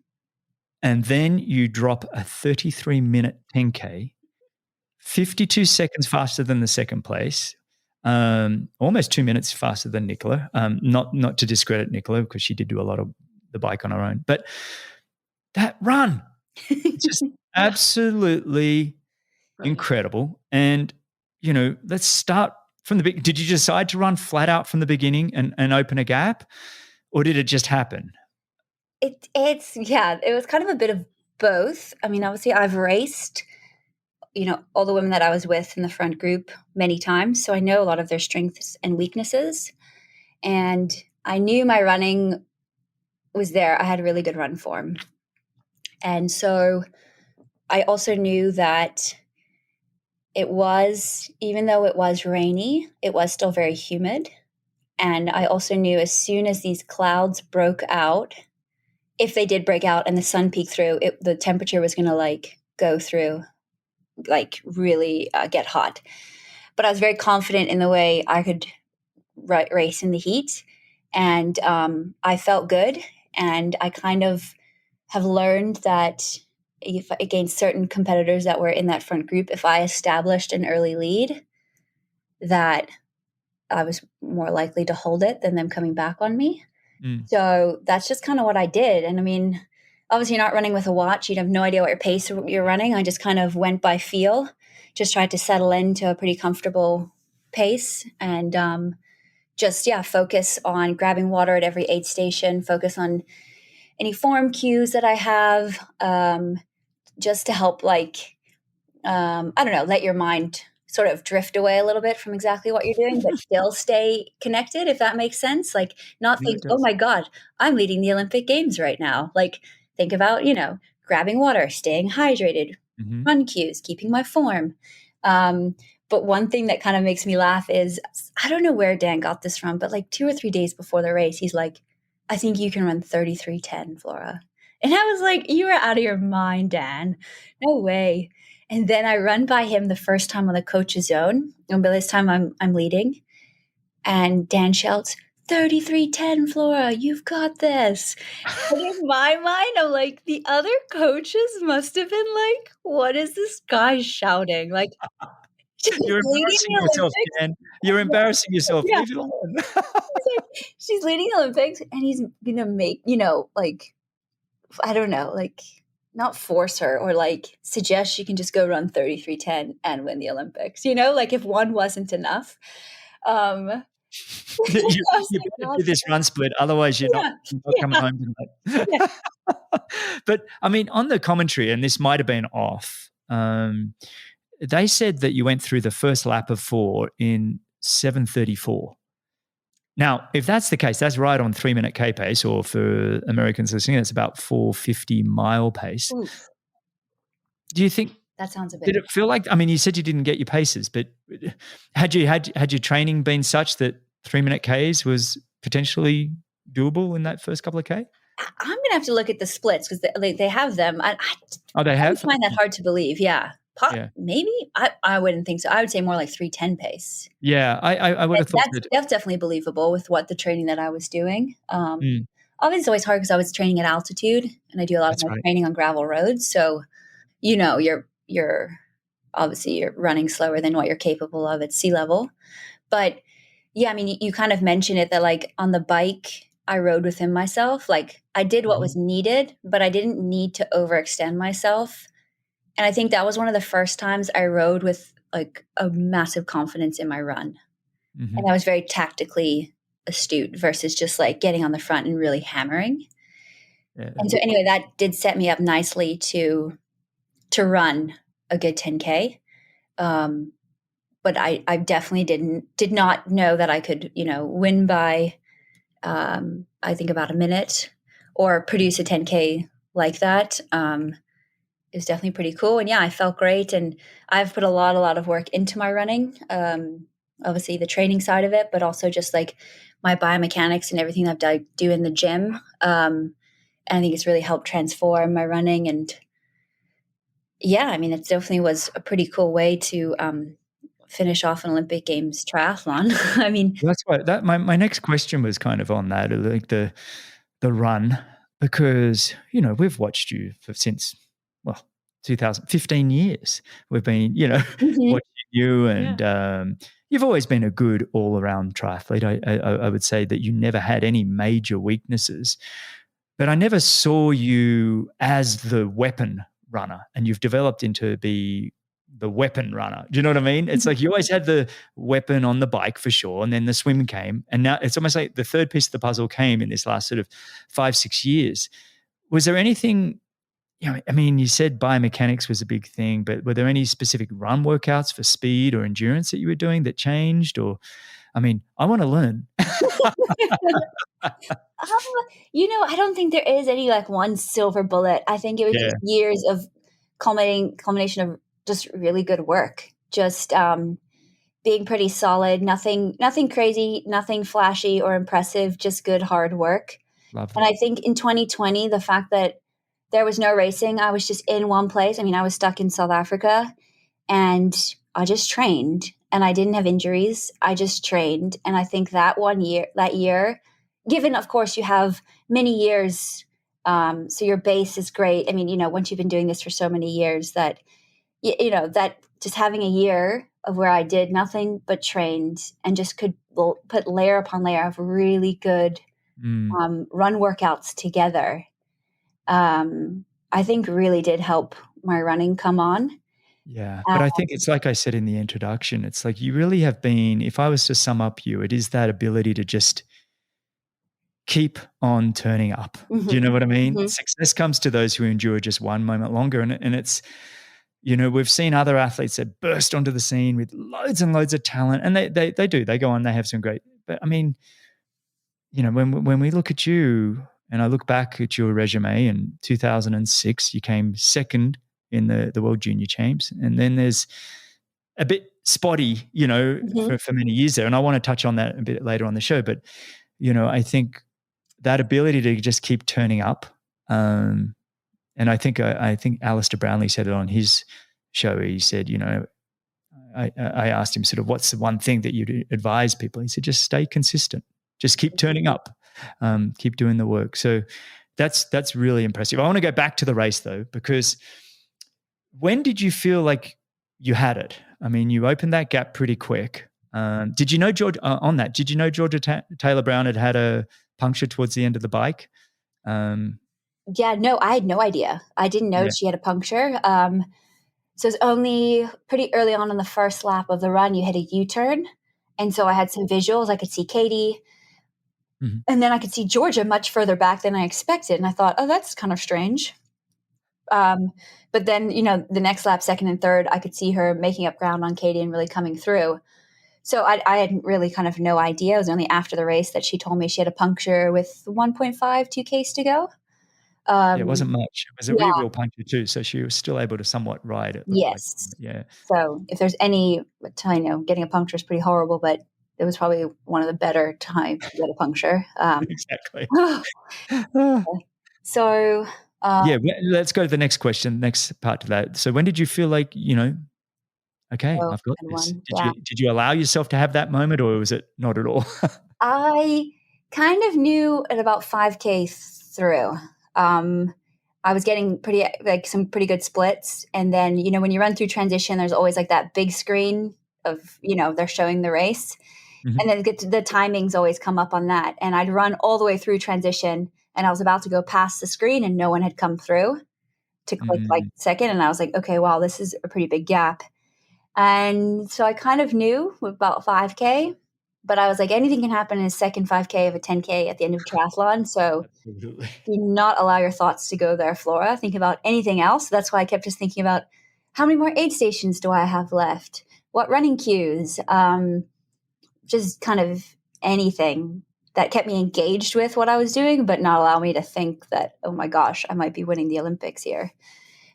And then you drop a 33-minute 10K, 52 seconds faster than the second place, almost 2 minutes faster than Nicola. Not to discredit Nicola because she did do a lot of the bike on her own. But that run, just absolutely incredible. And, let's start from the beginning. Did you decide to run flat out from the beginning and open a gap? Or did it just happen? It was kind of a bit of both. I mean, obviously I've raced, all the women that I was with in the front group many times. So I know a lot of their strengths and weaknesses. And I knew my running was there. I had really good run form. And so I also knew that even though it was rainy, it was still very humid. And I also knew as soon as these clouds broke out, if they did break out and the sun peeked through, the temperature was going to go through, really get hot. But I was very confident in the way I could race in the heat. And I felt good. And I kind of have learned that against certain competitors that were in that front group, if I established an early lead, that I was more likely to hold it than them coming back on me. So that's just kind of what I did. And I mean, obviously you're not running with a watch. You'd have no idea what your pace you're running. I just kind of went by feel, just tried to settle into a pretty comfortable pace and focus on grabbing water at every aid station, focus on any form cues that I have, just to help let your mind sort of drift away a little bit from exactly what you're doing, but still stay connected, if that makes sense. Not think, oh my God, I'm leading the Olympic Games right now. Think about, grabbing water, staying hydrated, run cues, keeping my form. But one thing that kind of makes me laugh is, I don't know where Dan got this from, but 2 or 3 days before the race, he's like, I think you can run 33:10, Flora. And I was like, you are out of your mind, Dan. No way. And then I run by him the first time on the coach's zone. And by this time I'm leading. And Dan shouts, 33:10, Flora, you've got this. And in my mind, I'm like, the other coaches must have been like, what is this guy shouting? You're embarrassing yourself, Dan. You're embarrassing yourself. Leave it alone. She's leading the Olympics and he's going to make, I don't know, not force her or suggest she can just go run 33:10 and win the Olympics, if one wasn't enough. You better do this run split, otherwise you're not coming home tonight. But I mean, on the commentary, and this might have been off, they said that you went through the first lap of 4 in 7:34. Now, if that's the case, that's right on 3-minute K pace, or for Americans listening, it's about 4:50 mile pace. Oof. Do you think that sounds a bit? Did it feel like? I mean, you said you didn't get your paces, but had your training been such that 3-minute Ks was potentially doable in that first couple of K? I'm gonna have to look at the splits because they have them. They have. I find that hard to believe. Yeah. Maybe I wouldn't think so. I would say more like 3:10 pace. Yeah, I would have thought that's definitely believable with what the training that I was doing. Obviously, it's always hard because I was training at altitude, and I do a lot of my training on gravel roads. So, you're obviously you're running slower than what you're capable of at sea level. But yeah, I mean, you kind of mentioned it that on the bike, I rode within myself. I did what was needed, but I didn't need to overextend myself. And I think that was one of the first times I rode with a massive confidence in my run. And I was very tactically astute versus just like getting on the front and really hammering. Yeah. And so anyway, that did set me up nicely to run a good 10K. But I definitely did not know that I could, win by, I think about a minute or produce a 10K like that. It was definitely pretty cool. And yeah, I felt great. And I've put a lot of work into my running. Obviously the training side of it, but also just like my biomechanics and everything that I do in the gym. And I think it's really helped transform my running. And yeah, I mean, it definitely was a pretty cool way to finish off an Olympic Games triathlon. I mean, that's why my next question was kind of on that, like the run, because we've watched you since 2015 years. We've been watching you, and you've always been a good all around triathlete. I would say that you never had any major weaknesses, but I never saw you as the weapon runner, and you've developed into be the weapon runner. Do you know what I mean? It's like you always had the weapon on the bike for sure, and then the swim came, and now it's almost like the third piece of the puzzle came in this last sort of 5-6 years. Was there anything, I mean, you said biomechanics was a big thing, but were there any specific run workouts for speed or endurance that you were doing that changed? Or, I mean, I want to learn. I don't think there is any like one silver bullet. I think it was just years of culmination of just really good work, just being pretty solid, nothing crazy, nothing flashy or impressive, just good hard work. And I think in 2020, the fact that there was no racing, I was just in one place. I mean, I was stuck in South Africa and I just trained, and I didn't have injuries. I just trained. And I think that year, given, of course, you have many years, so your base is great. I mean, once you've been doing this for so many years that, that just having a year of where I did nothing but trained and just could put layer upon layer of really good run workouts together, I think really did help my running come on. Yeah. But I think it's like I said in the introduction, it's like you really have been, if I was to sum up you, it is that ability to just keep on turning up. Do you know what I mean? Success comes to those who endure just one moment longer. And it's, we've seen other athletes that burst onto the scene with loads and loads of talent, and they do. They go on, they have some great, but I mean, when we look at you, and I look back at your resume in 2006, you came second in the World Junior Champs. And then there's a bit spotty, for many years there. And I want to touch on that a bit later on the show. But, I think that ability to just keep turning up. And I think Alistair Brownlee said it on his show. He said, I asked him sort of what's the one thing that you'd advise people? He said, just stay consistent. Just keep turning up, keep doing the work. So that's really impressive. I want to go back to the race though, because when did you feel like you had it? I mean, you opened that gap pretty quick. Did you know Georgia Taylor Brown had a puncture towards the end of the bike? Yeah, no, I had no idea. I didn't know she had a puncture. So it's only pretty early on in the first lap of the run, you hit a U-turn. And so I had some visuals. I could see Katie. And then I could see Georgia much further back than I expected. And I thought, oh, that's kind of strange. But then, the next lap, second and third, I could see her making up ground on Katie and really coming through. So I had really kind of no idea. It was only after the race that she told me she had a puncture with 1.5, 2Ks to go. It wasn't much. It was a real puncture too. So she was still able to somewhat ride it. Yes. Yeah. So if there's any time, getting a puncture is pretty horrible, but it was probably one of the better times to get a puncture. Exactly. So let's go to the next question, next part to that. So when did you feel like, okay, I've got this? Did you allow yourself to have that moment, or was it not at all? I kind of knew at about 5K through. I was getting some pretty good splits. And then, when you run through transition, there's always like that big screen of, they're showing the race. And then the timings always come up on that. And I'd run all the way through transition, and I was about to go past the screen and no one had come through to click like second. And I was like, okay, wow, this is a pretty big gap. And so I kind of knew about 5K. but I was like, anything can happen in a second 5K of a 10K at the end of a triathlon. So Absolutely. do not allow your thoughts to go there, Flora. Think about anything else. That's why I kept just thinking about how many more aid stations do I have left? What running cues? Just kind of anything that kept me engaged with what I was doing, but not allow me to think that, oh my gosh, I might be winning the Olympics here.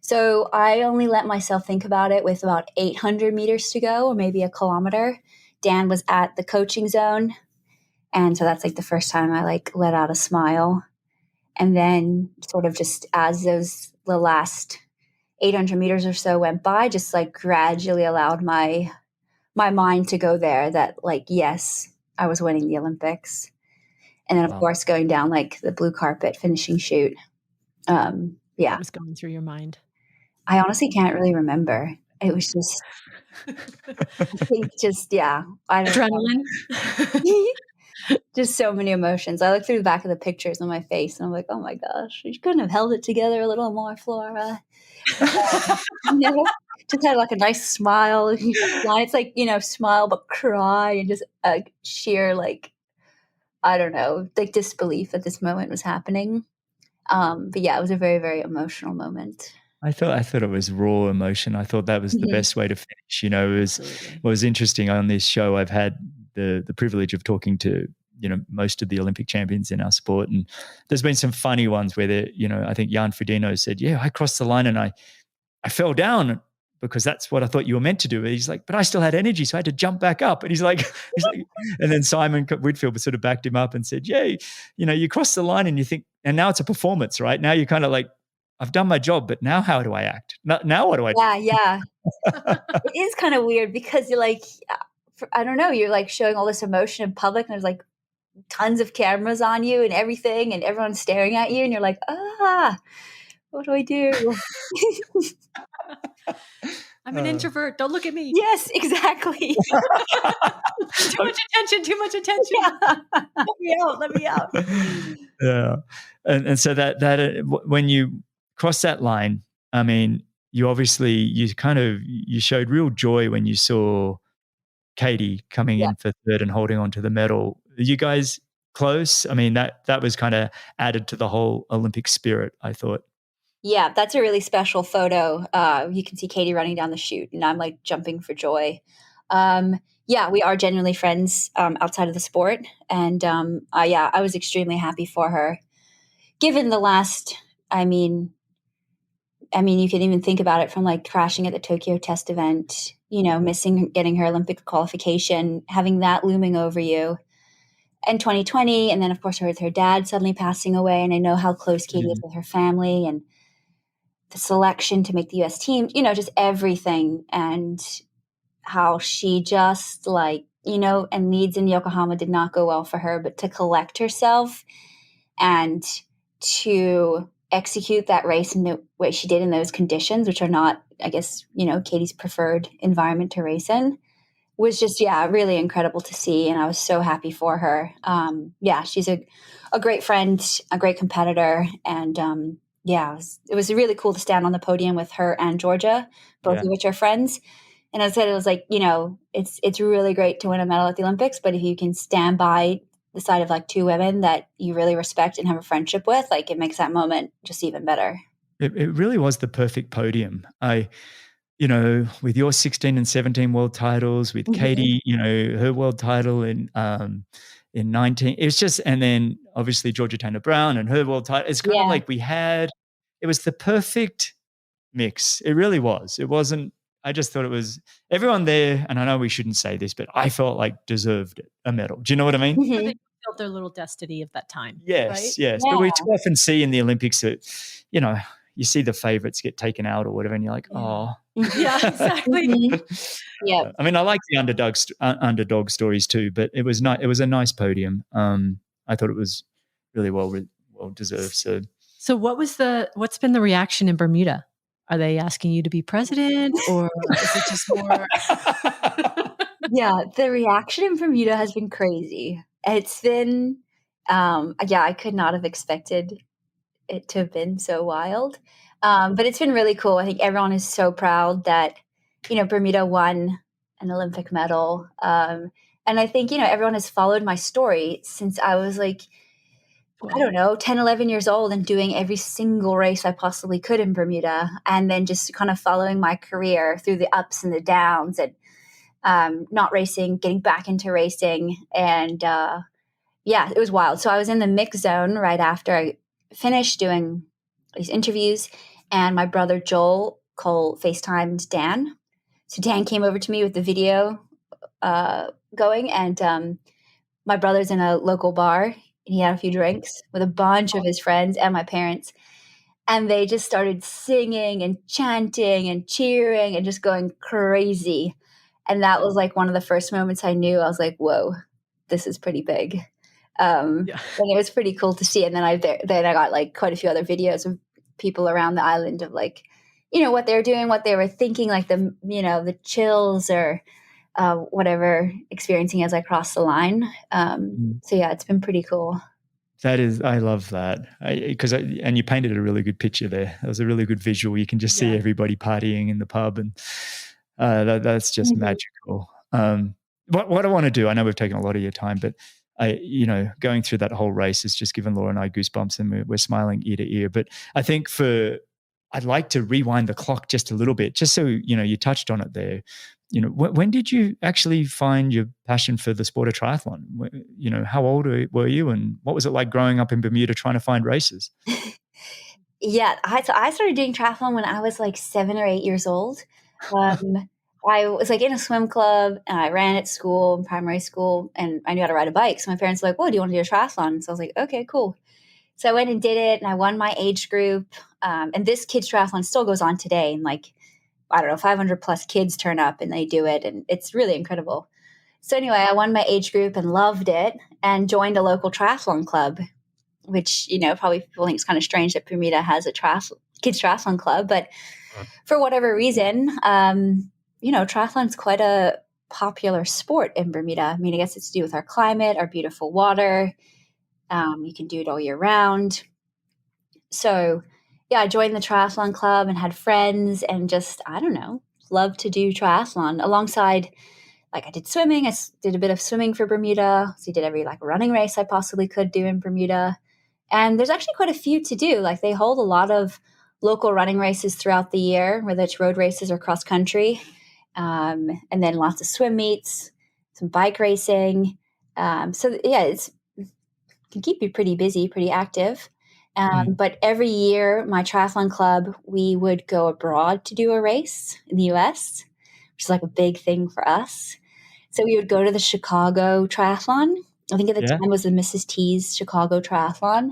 So I only let myself think about it with about 800 meters to go, or maybe a kilometer. Dan was at the coaching zone. And so that's like the first time I like let out a smile. And then sort of just as the last 800 meters or so went by, just like gradually allowed my mind to go there that like, yes, I was winning the Olympics. And then, of course, going down like the blue carpet finishing shoot. What was going through your mind? I honestly can't really remember. It was just, I think just, I don't Adrenaline. Just so many emotions. I look through the back of the pictures on my face and I'm like, oh my gosh, you couldn't have held it together a little more, Flora. Just had like a nice smile. It's like, smile but cry and just a sheer like, I don't know, like disbelief that this moment was happening. But yeah, it was a very, very emotional moment. I thought it was raw emotion. I thought that was the best way to finish. It was interesting on this show. I've had the privilege of talking to most of the Olympic champions in our sport, and there's been some funny ones where I think Jan Frodeno said, "Yeah, I crossed the line and I fell down because that's what I thought you were meant to do." And he's like, "But I still had energy, so I had to jump back up." And he's like, and then Simon Whitfield sort of backed him up and said, "Yeah, you crossed the line and you think, and now it's a performance, right? Now you're kind of like, I've done my job, but now how do I act? Now what do I do?" Yeah. It is kind of weird because you're like, I don't know, you're like showing all this emotion in public and there's like tons of cameras on you and everything and everyone's staring at you and you're like, what do I do? I'm an introvert. Don't look at me. Yes, exactly. Too much attention. Yeah. Let me out. Yeah. And so that when you cross that line, I mean, you showed real joy when you saw Katie coming in for third and holding on to the medal. Are you guys close? I mean, that was kind of added to the whole Olympic spirit, I thought. Yeah, that's a really special photo. You can see Katie running down the chute and I'm like jumping for joy. We are genuinely friends outside of the sport. And I was extremely happy for her. Given the last, I mean, you can even think about it from like crashing at the Tokyo test event, missing getting her Olympic qualification, having that looming over you. And 2020, and then of course her dad suddenly passing away. And I know how close Katie is with her family and the selection to make the US team, just everything. And how she just like, and Leeds in Yokohama did not go well for her, but to collect herself and to execute that race in the way she did in those conditions, which are not, I guess, Katie's preferred environment to race in, was just, really incredible to see. And I was so happy for her. She's a great friend, a great competitor. And it was really cool to stand on the podium with her and Georgia, both of which are friends. And I said, it was like, it's really great to win a medal at the Olympics, but if you can stand by the side of like two women that you really respect and have a friendship with, like it makes that moment just even better. It really was the perfect podium. With your 16 and 17 world titles, with Katie, her world title in 19, it was just, and then obviously Georgia Tanner Brown and her world title. It's kind of like it was the perfect mix. It really was. It wasn't, I just thought it was everyone there, and I know we shouldn't say this, but I felt like deserved a medal. Do you know what I mean? Mm-hmm. They felt their little destiny of that time. Yes, right? yes. Yeah. But we too often see in the Olympics that, you see the favorites get taken out or whatever, and you're like, oh. Yeah, exactly. Yeah. I mean, I like the underdog stories too, but it was it was a nice podium. I thought it was really well deserved. So what's been the reaction in Bermuda? Are they asking you to be president, or is it just more? Yeah, the reaction in Bermuda has been crazy. It's been, I could not have expected it to have been so wild. But it's been really cool. I think everyone is so proud that, Bermuda won an Olympic medal. And And I think, everyone has followed my story since I was like, I don't know, 10, 11 years old and doing every single race I possibly could in Bermuda. And then just kind of following my career through the ups and the downs and not racing, getting back into racing. And it was wild. So I was in the mix zone right after I finished doing these interviews. And my brother Joel FaceTimed Dan. So Dan came over to me with the video going. And my brother's in a local bar. He had a few drinks with a bunch of his friends and my parents. And they just started singing and chanting and cheering and just going crazy. And that was like one of the first moments I knew. I was like, whoa, this is pretty big. And it was pretty cool to see. And then I got like quite a few other videos of people around the island of like, what they were doing, what they were thinking, like the chills or whatever experiencing as I crossed the line. So yeah, it's been pretty cool. I love that and you painted a really good picture there. That was a really good visual. You can just see everybody partying in the pub, and that's just magical. What I want to do, I know we've taken a lot of your time, but going through that whole race has just given Laura and I goosebumps, and we're smiling ear to ear. But I think I'd like to rewind the clock just a little bit, just so, you touched on it there. When did you actually find your passion for the sport of triathlon? How old were you, and what was it like growing up in Bermuda trying to find races? Yeah, I started doing triathlon when I was like 7 or 8 years old. I was like in a swim club, and I ran at school, in primary school, and I knew how to ride a bike. So my parents were like, "Well, do you want to do a triathlon?" So I was like, "Okay, cool." So I went and did it, and I won my age group. And this kids triathlon still goes on today, and like, I don't know, 500 plus kids turn up and they do it, and it's really incredible. So anyway, I won my age group and loved it, and joined a local triathlon club, which, probably people think it's kind of strange that Bermuda has a kids triathlon club, but for whatever reason, triathlon's quite a popular sport in Bermuda. I mean, I guess it's to do with our climate, our beautiful water. You can do it all year round. So I joined the triathlon club and had friends and just, I don't know, loved to do triathlon alongside, like I did swimming. I did a bit of swimming for Bermuda. So I did every like running race I possibly could do in Bermuda. And there's actually quite a few to do. Like they hold a lot of local running races throughout the year, whether it's road races or cross country. And then lots of swim meets, some bike racing. It can keep you pretty busy, pretty active. But every year, my triathlon club, we would go abroad to do a race in the US, which is like a big thing for us. So we would go to the Chicago Triathlon. I think at the time was the Mrs. T's Chicago Triathlon.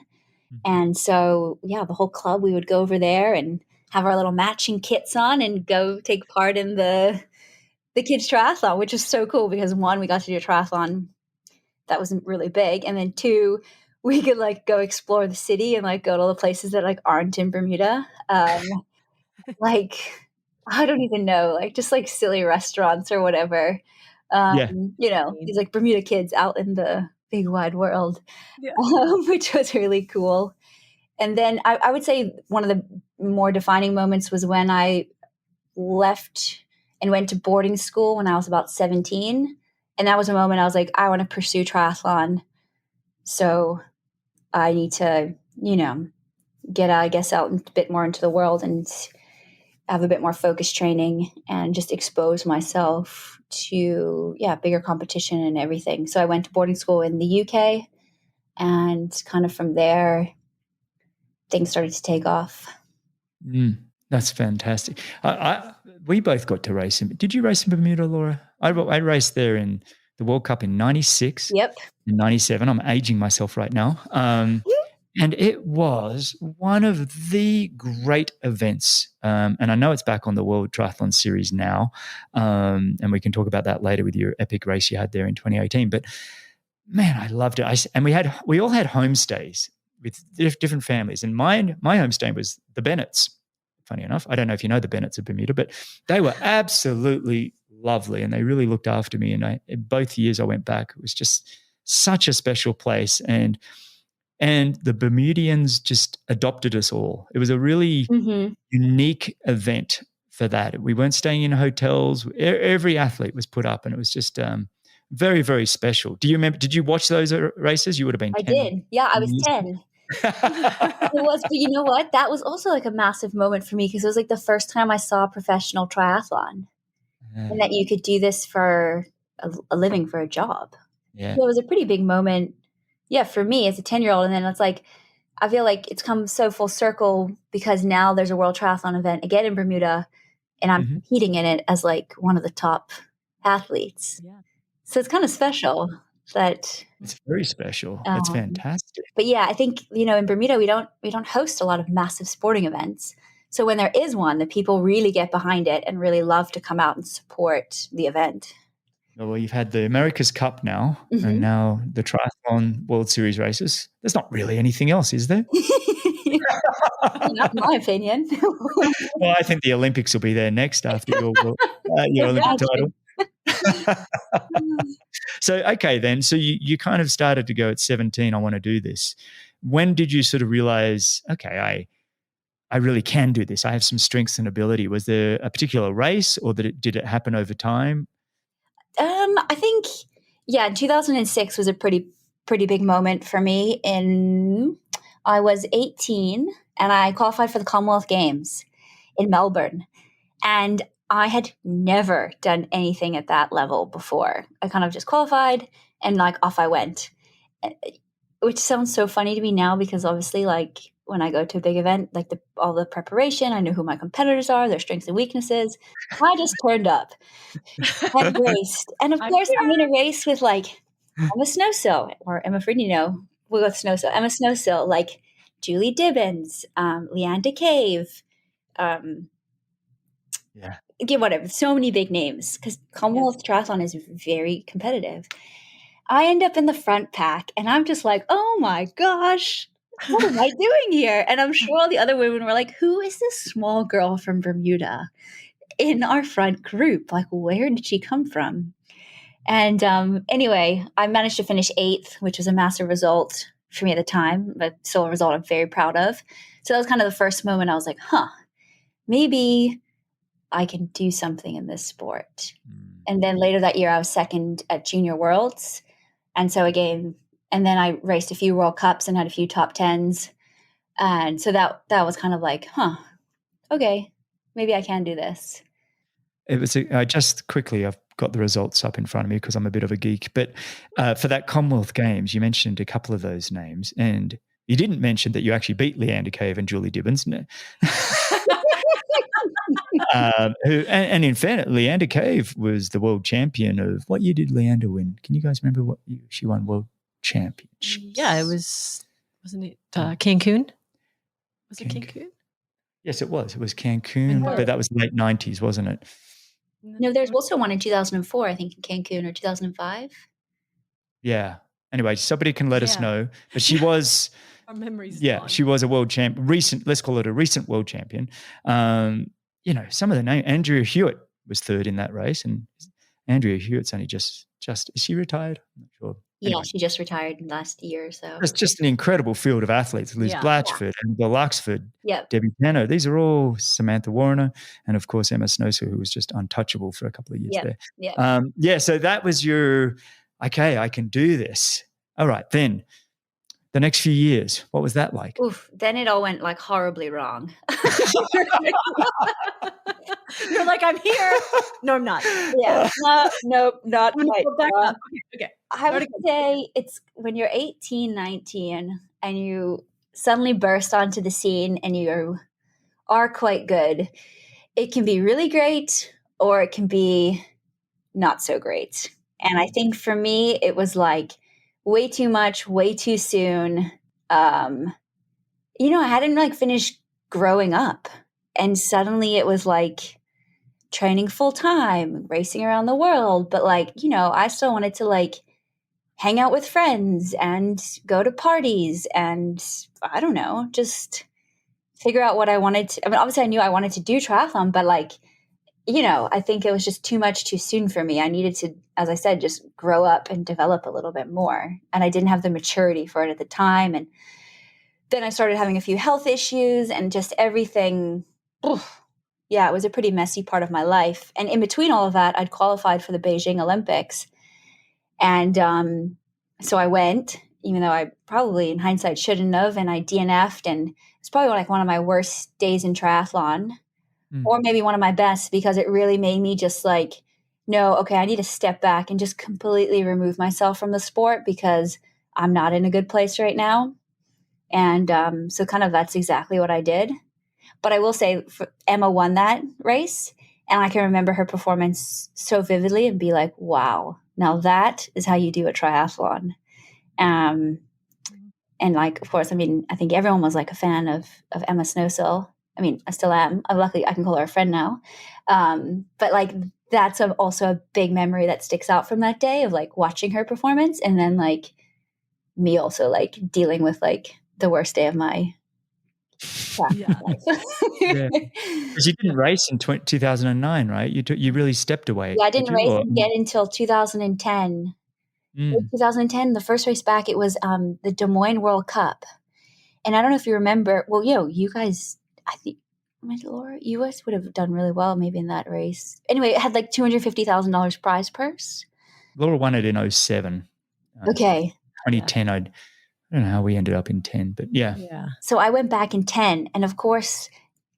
And so, the whole club, we would go over there and have our little matching kits on and go take part in the kids triathlon, which is so cool because one, we got to do a triathlon that wasn't really big. And then two, we could like go explore the city and like go to all the places that like aren't in Bermuda. Like, I don't even know, like just like silly restaurants or whatever. These like Bermuda kids out in the big wide world, which was really cool. And then I would say one of the more defining moments was when I left and went to boarding school when I was about 17. And that was a moment I was like, I want to pursue triathlon. So I need to, get, I guess, out a bit more into the world and have a bit more focused training and just expose myself to, bigger competition and everything. So I went to boarding school in the UK, and kind of from there, things started to take off. That's fantastic. We both got to race in. Did you race in Bermuda, Laura? I raced there in the World Cup in 96. Yep. In 97. I'm aging myself right now. And it was one of the great events. And I know it's back on the World Triathlon Series now. And we can talk about that later with your epic race you had there in 2018. But man, I loved it. And we all had homestays with different families. And my homestay was the Bennetts. Funny enough, I don't know if you know the Bennetts of Bermuda, but they were absolutely lovely, and they really looked after me. And both years I went back, it was just such a special place. And the Bermudians just adopted us all. It was a really unique event for that. We weren't staying in hotels. Every athlete was put up, and it was just very, very special. Do you remember, did you watch those races? You would have been I 10. did. Yeah, I was years 10. It was, but you know what? That was also like a massive moment for me because it was like the first time I saw a professional triathlon and that you could do this for a living, for a job. Yeah. So it was a pretty big moment, yeah, for me as a 10-year-old. And then it's like, I feel like it's come so full circle because now there's a World Triathlon event again in Bermuda, and I'm competing in it as like one of the top athletes. Yeah. So it's kind of special that It's very special. It's fantastic. But yeah, I think, in Bermuda we don't host a lot of massive sporting events. So when there is one, the people really get behind it and really love to come out and support the event. Well, you've had the America's Cup now, and now the Triathlon World Series races. There's not really anything else, is there? Not in my opinion. Well, I think the Olympics will be there next after your Olympic title. So, okay, then. So you kind of started to go at 17, I want to do this. When did you sort of realize, okay, I really can do this. I have some strengths and ability. Was there a particular race, or did it happen over time? I think, yeah, 2006 was a pretty big moment for me. I was 18 and I qualified for the Commonwealth Games in Melbourne. And I had never done anything at that level before. I kind of just qualified and like off I went, which sounds so funny to me now because obviously like when I go to a big event, like all the preparation, I know who my competitors are, their strengths and weaknesses. I just turned up and raced. And of course, I'm in a race with like Emma Snowsill or Emma Friedino. We'll go with Snowsill. Emma Snowsill, like Julie Dibbins, Leanne DeCave, whatever. So many big names because Commonwealth Triathlon is very competitive. I end up in the front pack and I'm just like, oh my gosh, what am I doing here? And I'm sure all the other women were like, who is this small girl from Bermuda in our front group? Like, where did she come from? And anyway, I managed to finish 8th, which was a massive result for me at the time, but still a result I'm very proud of. So that was kind of the first moment I was like, maybe I can do something in this sport. And then later that year, I was 2nd at Junior Worlds. And so again, and then I raced a few World Cups and had a few top 10s. And so that was kind of like, okay, maybe I can do this. It was just quickly, I've got the results up in front of me because I'm a bit of a geek. But for that Commonwealth Games, you mentioned a couple of those names, and you didn't mention that you actually beat Leanne DeCave and Julie Dibbins. And in fairness, Leanne DeCave was the world champion of, what year did Leander win? Can you guys remember what year she won world championships? Yeah, it wasn't it Cancun? Was it Cancun? Yes, it was. It was Cancun, but that was late 90s, wasn't it? No, there's also one in 2004, I think, in Cancun, or 2005. Yeah. Anyway, somebody can let us know. But she was... Our memories. Yeah, she was a world champ. Let's call it a recent world champion. Some of the name, Andrea Hewitt was 3rd in that race, and Andrea Hewitt's only just is she retired? I'm not sure. Anyway. Yeah, she just retired last year or so. It's just an incredible field of athletes. Liz Blatchford, and Bill Luxford, Debbie Pano. These are all Samantha Warner, and of course Emma Snowsill, who was just untouchable for a couple of years there. Yeah. So that was your, okay, I can do this. All right, then the next few years, what was that like? Oof, then it all went like horribly wrong. You're like, I'm here. No, I'm not. Yeah. Nope, not quite. Okay. I would say it's when you're 18, 19, and you suddenly burst onto the scene and you are quite good. It can be really great or it can be not so great. And I think for me, it was like way too much, way too soon. I hadn't like finished growing up. And suddenly it was like training full time, racing around the world. But like, I still wanted to like hang out with friends and go to parties and I don't know, just figure out what I wanted to. I mean, obviously I knew I wanted to do triathlon, but like, I think it was just too much too soon for me. I needed to, as I said, just grow up and develop a little bit more. And I didn't have the maturity for it at the time. And then I started having a few health issues and just everything. It was a pretty messy part of my life. And in between all of that, I'd qualified for the Beijing Olympics. And so I went, even though I probably in hindsight shouldn't have, and I DNF'd, and it's probably like one of my worst days in triathlon, or maybe one of my best, because it really made me just like, no, okay, I need to step back and just completely remove myself from the sport because I'm not in a good place right now. And so kind of that's exactly what I did. But I will say Emma won that race, and I can remember her performance so vividly and be like, wow, now that is how you do a triathlon. And like, of course, I mean, I think everyone was like a fan of Emma Snowsill. I mean, I still am. Luckily, I can call her a friend now. But like, that's also a big memory that sticks out from that day of like watching her performance, and then like me also like dealing with like the worst day of my life. Yeah. Because you didn't race in 2009, right? You really stepped away. Yeah, I didn't race again until 2010. 2010, the first race back, it was the Des Moines World Cup. And I don't know if you remember, well, you guys, I think, Laura, you guys would have done really well maybe in that race. Anyway, it had like $250,000 prize purse. Laura won it in 2007. Okay. 2010, I don't know how we ended up in 10, but yeah. So I went back in 10, and of course,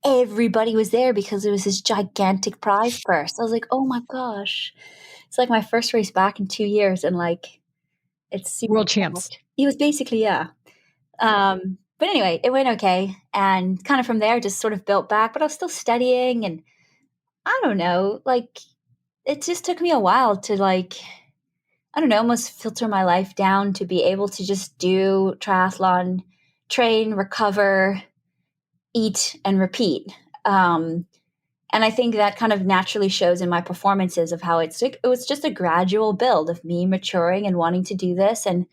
everybody was there because it was this gigantic prize purse. I was like, oh my gosh. It's like my first race back in 2 years, and like, it's super world champs. He was basically, yeah. But anyway, it went okay. And kind of from there, just sort of built back, but I was still studying. And I don't know, like, it just took me a while to like, I don't know, almost filter my life down to be able to just do triathlon, train, recover, eat, and repeat. And I think that kind of naturally shows in my performances of how it was just a gradual build of me maturing and wanting to do this and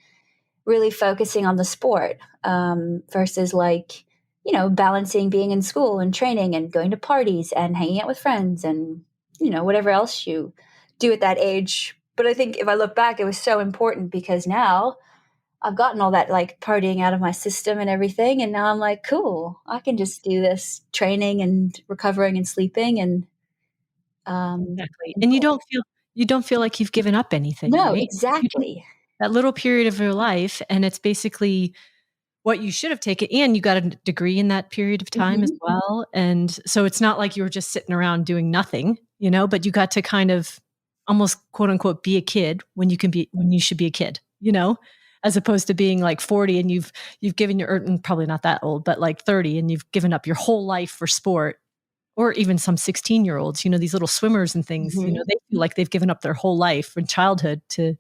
really focusing on the sport versus like, balancing being in school and training and going to parties and hanging out with friends and, whatever else you do at that age. But I think if I look back, it was so important because now I've gotten all that like partying out of my system and everything. And now I'm like, cool, I can just do this training and recovering and sleeping. And exactly. And you don't feel like you've given up anything. No, right? exactly. That little period of your life, and it's basically what you should have taken, and you got a degree in that period of time as well. And so it's not like you were just sitting around doing nothing, but you got to kind of almost quote unquote be a kid when you should be a kid, as opposed to being like 40 and you've given probably not that old, but like 30 and you've given up your whole life for sport. Or even some 16-year-olds, these little swimmers and things, they feel like they've given up their whole life from childhood to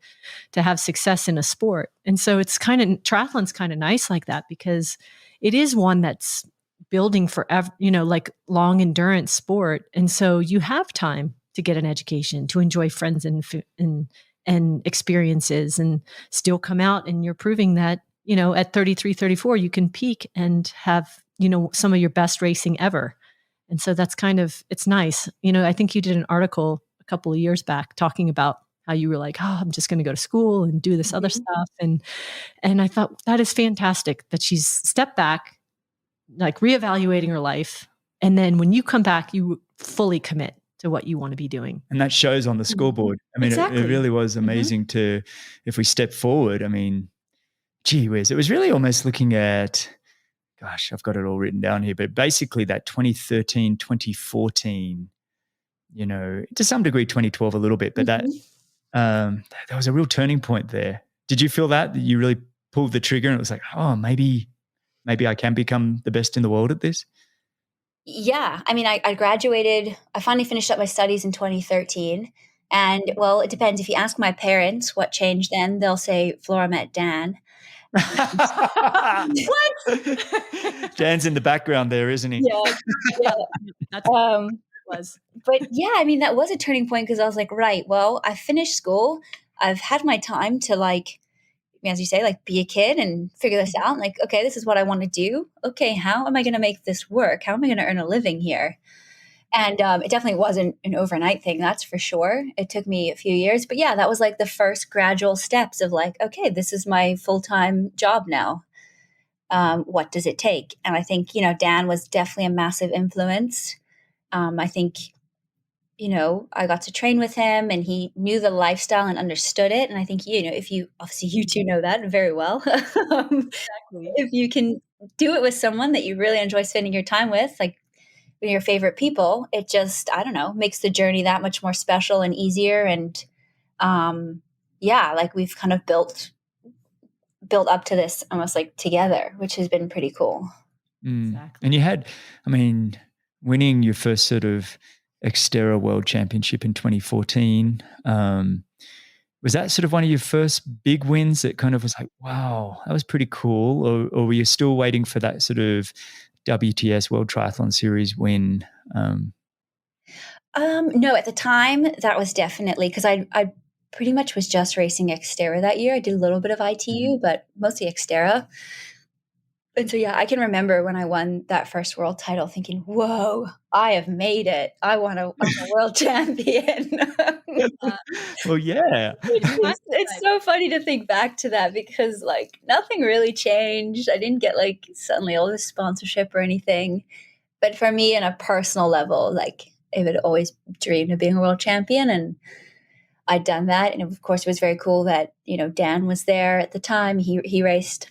have success in a sport. And so triathlon's kind of nice like that because it is one that's building forever, like long endurance sport. And so you have time to get an education, to enjoy friends and experiences and still come out. And you're proving that, at 33, 34, you can peak and have, some of your best racing ever. And so that's it's nice. I think you did an article a couple of years back talking about how you were like, oh, I'm just going to go to school and do this other stuff. And I thought that is fantastic that she's stepped back, like reevaluating her life. And then when you come back, you fully commit to what you want to be doing. And that shows on the scoreboard. I mean, exactly. It really was amazing if we step forward, I mean, gee whiz, it was really almost looking at, gosh, I've got it all written down here, but basically that 2013, 2014, to some degree 2012 a little bit, but that was a real turning point there. Did you feel that you really pulled the trigger and it was like, oh, maybe I can become the best in the world at this? Yeah. I mean, I graduated, I finally finished up my studies in 2013. And well, it depends. If you ask my parents what changed then, they'll say Flora met Dan. What? Dan's in the background there, isn't he? Yeah. That's what it was. But yeah, I mean, that was a turning point because I was like, right, well, I finished school. I've had my time to like, as you say, like be a kid and figure this out. Like, okay, this is what I want to do. Okay, how am I going to make this work? How am I going to earn a living here? And it definitely wasn't an overnight thing, that's for sure. It took me a few years. But yeah, that was like the first gradual steps of like, okay, this is my full-time job now. What does it take? And I think, Dan was definitely a massive influence. I think I got to train with him, and he knew the lifestyle and understood it. And I think, if you, obviously you two know that very well. Exactly. If you can do it with someone that you really enjoy spending your time with, like your favorite people, it just, I don't know, makes the journey that much more special and easier. And like we've kind of built up to this almost like together, which has been pretty cool. Exactly. And you had, winning your first sort of Xterra World Championship in 2014. Was that sort of one of your first big wins that kind of was like, wow, that was pretty cool? Or were you still waiting for that sort of WTS World Triathlon Series win? No, at the time that was definitely, because I pretty much was just racing Xterra that year. I did a little bit of ITU, but mostly Xterra. And so, I can remember when I won that first world title thinking, whoa, I have made it. I'm a world champion. Well, yeah. It's so funny to think back to that, because like nothing really changed. I didn't get like suddenly all this sponsorship or anything. But for me, on a personal level, like I had always dreamed of being a world champion, and I'd done that. And of course, it was very cool that, Dan was there at the time. He raced.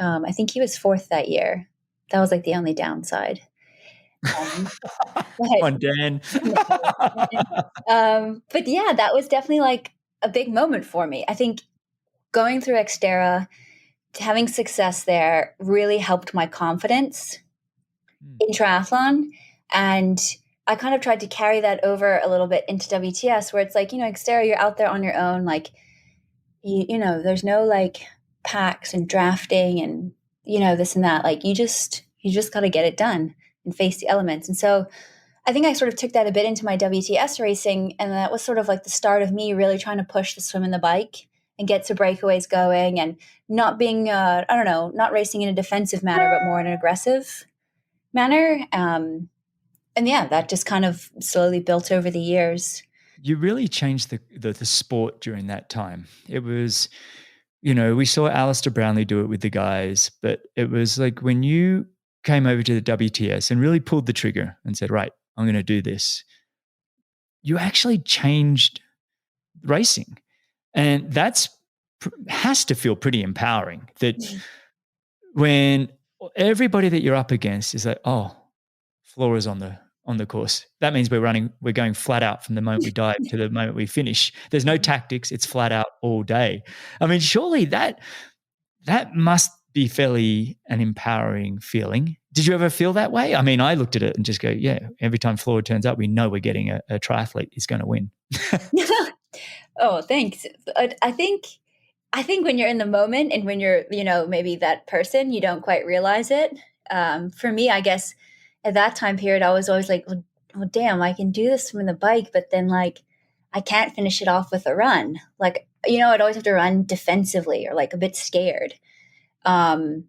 I think he was fourth that year. That was like the only downside. Come on, Dan. But yeah, that was definitely like a big moment for me. I think going through Xterra, having success there really helped my confidence in triathlon. And I kind of tried to carry that over a little bit into WTS, where it's like, Xterra, you're out there on your own. Like, there's no like packs and drafting and, this and that. Like you just got to get it done and face the elements. And so I think I sort of took that a bit into my WTS racing. And that was sort of like the start of me really trying to push the swim and the bike and get some breakaways going, and not being, not racing in a defensive manner, but more in an aggressive manner. And yeah, that just kind of slowly built over the years. You really changed the sport during that time. It was, we saw Alistair Brownlee do it with the guys, but it was like when you came over to the WTS and really pulled the trigger and said, right, I'm going to do this, you actually changed racing. And has to feel pretty empowering, that when everybody that you're up against is like, oh, Flora's on the course. That means we're going flat out from the moment we dive to the moment we finish. There's no tactics. It's flat out all day. I mean, surely that must be fairly an empowering feeling. Did you ever feel that way? I mean, I looked at it and just go, yeah, every time Flora turns up, we know we're getting a triathlete is going to win. Oh, thanks. I think when you're in the moment and when you're, maybe that person, you don't quite realize it. For me, I guess at that time period, I was always like, well, damn, I can do this from the bike, but then like, I can't finish it off with a run. Like, I'd always have to run defensively or like a bit scared. And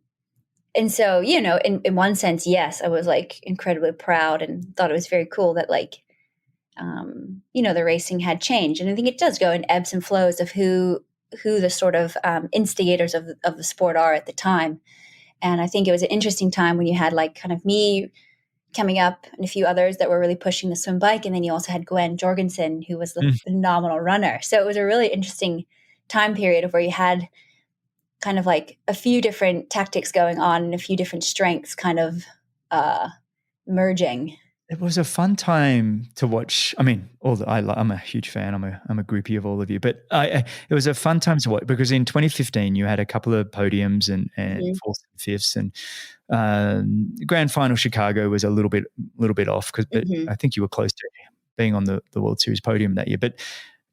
so, in one sense, yes, I was like incredibly proud and thought it was very cool that like, the racing had changed. And I think it does go in ebbs and flows of who the sort of instigators of the sport are at the time. And I think it was an interesting time when you had like kind of me coming up and a few others that were really pushing the swim bike. And then you also had Gwen Jorgensen, who was the phenomenal runner. So it was a really interesting time period of where you had kind of like a few different tactics going on and a few different strengths kind of merging. It was a fun time to watch. I mean, I'm a huge fan. I'm a groupie of all of you, but it was a fun time to watch because in 2015 you had a couple of podiums and fourths and fifths, and grand final Chicago was a little bit off because I think you were close to being on the World Series podium that year. But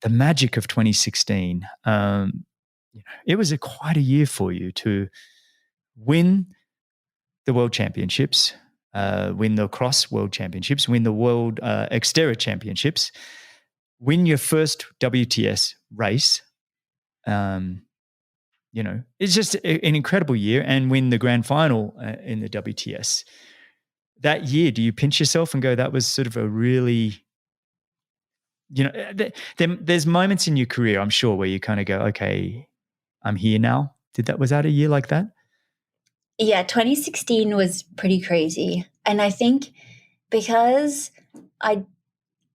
the magic of 2016, it was quite a year for you to win the World Championships. Win the Cross World Championships, win the World Xterra Championships, win your first WTS race. It's just an incredible year, and win the grand final in the WTS. That year, do you pinch yourself and go, that was sort of a really, there's moments in your career, I'm sure, where you kind of go, okay, I'm here now. Was that a year like that? Yeah, 2016 was pretty crazy. And I think because I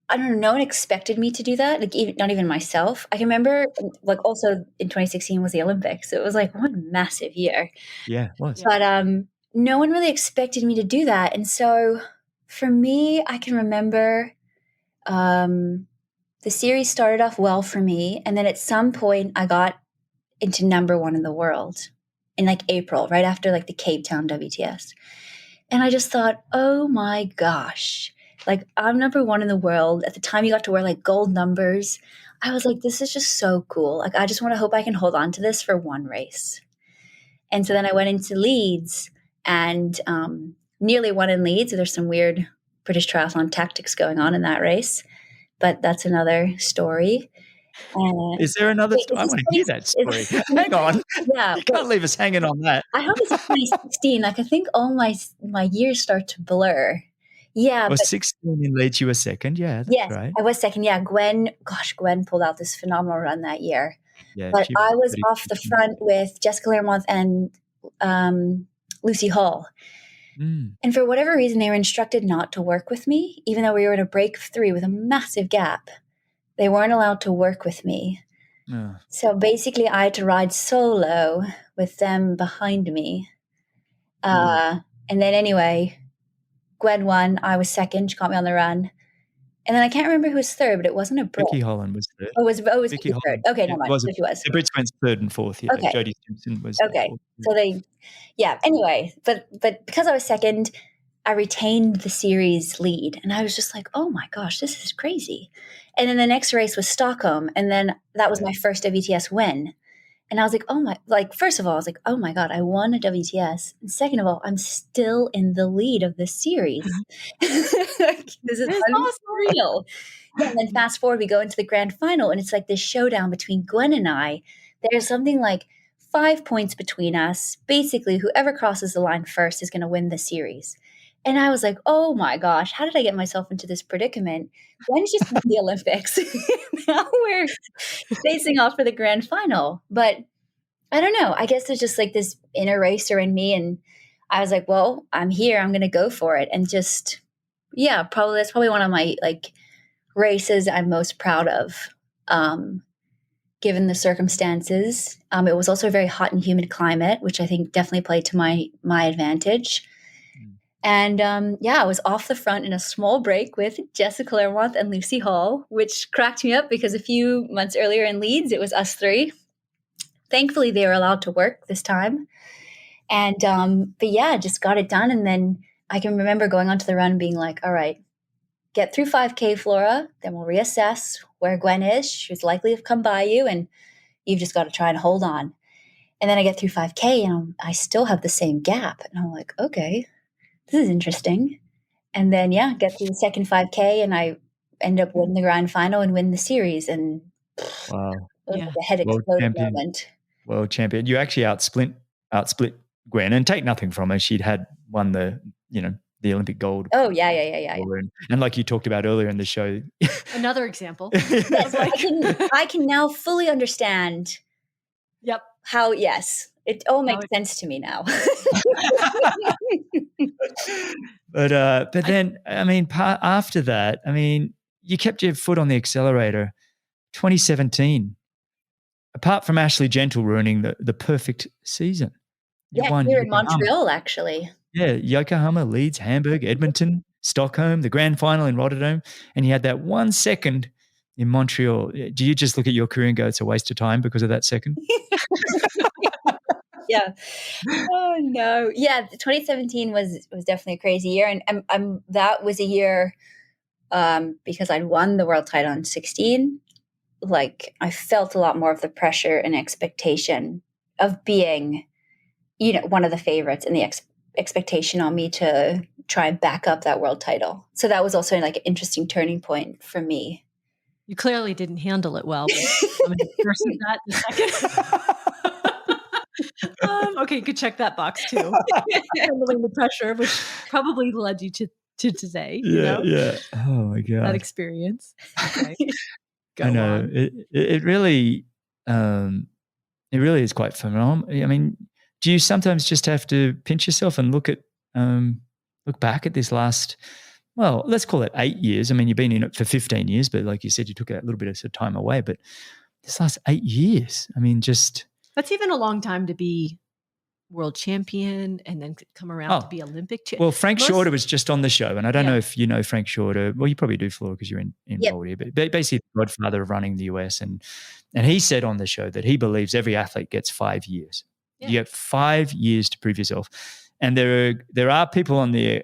I don't know, no one expected me to do that, like not even myself. I can remember, like, also in 2016 was the Olympics, so it was like one massive year. Yeah, it was. But no one really expected me to do that. And so for me, I can remember the series started off well for me. And then at some point I got into number one in the world in like April, right after like the Cape Town WTS. And I just thought, oh my gosh, like I'm number one in the world. At the time you got to wear like gold numbers. I was like, this is just so cool. Like, I just want to hope I can hold on to this for one race. And so then I went into Leeds and nearly won in Leeds. There's some weird British triathlon tactics going on in that race, but that's another story. Is there another story? I want to hear that story. Hang on. Yeah. You can't leave us hanging on that. I hope it's 2016. Like, I think all my years start to blur. Yeah. Well, 16 in Leeds, you were second. Yeah, that's yes, right. I was second. Yeah. Gwen pulled out this phenomenal run that year. Yeah, but she I was pretty off the good. front with Jessica Learmonth and Lucy Hall. And for whatever reason, they were instructed not to work with me, even though we were in a break of 3 with a massive gap. They weren't allowed to work with me. Oh. So basically, I had to ride solo with them behind me. And then anyway, Gwen won. I was second. She caught me on the run. And then I can't remember who was third, but it wasn't a Brit. Vicky Holland was third. Oh, it was Vicky third. Okay, no mind. She was. The Brits went third and fourth. Yeah, Okay. Jodie Simpson was okay. fourth. So anyway, but because I was second, I retained the series lead. And I was just like, oh my gosh, this is crazy. And then the next race was Stockholm. And then that was my first WTS win. And I was like, first of all, I was like, oh my God, I won a WTS. And second of all, I'm still in the lead of this series. This is unreal. Yeah, and then fast forward, we go into the grand final, and it's like this showdown between Gwen and I. There's something like 5 points between us. Basically, whoever crosses the line first is going to win the series. And I was like, oh my gosh, how did I get myself into this predicament? Gwen's just won the Olympics. Now we're facing off for the grand final. But I don't know. I guess there's just like this inner racer in me. And I was like, well, I'm here. I'm going to go for it. And just, that's probably one of my like races I'm most proud of, given the circumstances. It was also a very hot and humid climate, which I think definitely played to my advantage. And I was off the front in a small break with Jessica Learmonth and Lucy Hall, which cracked me up because a few months earlier in Leeds, it was us 3. Thankfully, they were allowed to work this time. And just got it done. And then I can remember going onto the run being like, all right, get through 5K, Flora, then we'll reassess where Gwen is. She's likely to have come by you, and you've just got to try and hold on. And then I get through 5K, and I still have the same gap. And I'm like, okay, this is interesting. And then, get through the second 5K, and I end up winning the grand final and win the series. And wow, it was like a head exploded moment. World champion. You actually outsplit Gwen, and take nothing from her. She'd had won the Olympic gold. Oh, yeah. And like you talked about earlier in the show. Another example. Yes, I can now fully understand. Yep. How, yes. It all makes sense to me now. But then, I mean, after that, I mean, you kept your foot on the accelerator. 2017, apart from Ashley Gentle ruining the perfect season. You won here in Montreal, actually. Yeah, Yokohama, Leeds, Hamburg, Edmonton, Stockholm, the grand final in Rotterdam, and you had that 1 second in Montreal. Do you just look at your career and go, it's a waste of time because of that second? Yeah. Oh no. Yeah, 2017 was definitely a crazy year, and that was a year because I'd won the world title in 16. Like, I felt a lot more of the pressure and expectation of being, one of the favorites, and the expectation on me to try and back up that world title. So that was also like an interesting turning point for me. You clearly didn't handle it well. But I'm versus that in a second. Okay, you could check that box too. Handling the pressure, which probably led you to today. Yeah. Oh my God. That experience. Okay. I know. It really is quite phenomenal. I mean, do you sometimes just have to pinch yourself and look back at this last well, let's call it 8 years. I mean, you've been in it for 15 years, but like you said, you took a little bit of time away. But this last 8 years, I mean, just That's even a long time to be world champion and then come around to be Olympic champion. Well, Frank Shorter was just on the show, and I don't know if you know Frank Shorter. Well, you probably do, Flora, because you're involved here. But basically, the godfather of running the US, and he said on the show that he believes every athlete gets 5 years. Yeah. You get 5 years to prove yourself, and there are people on the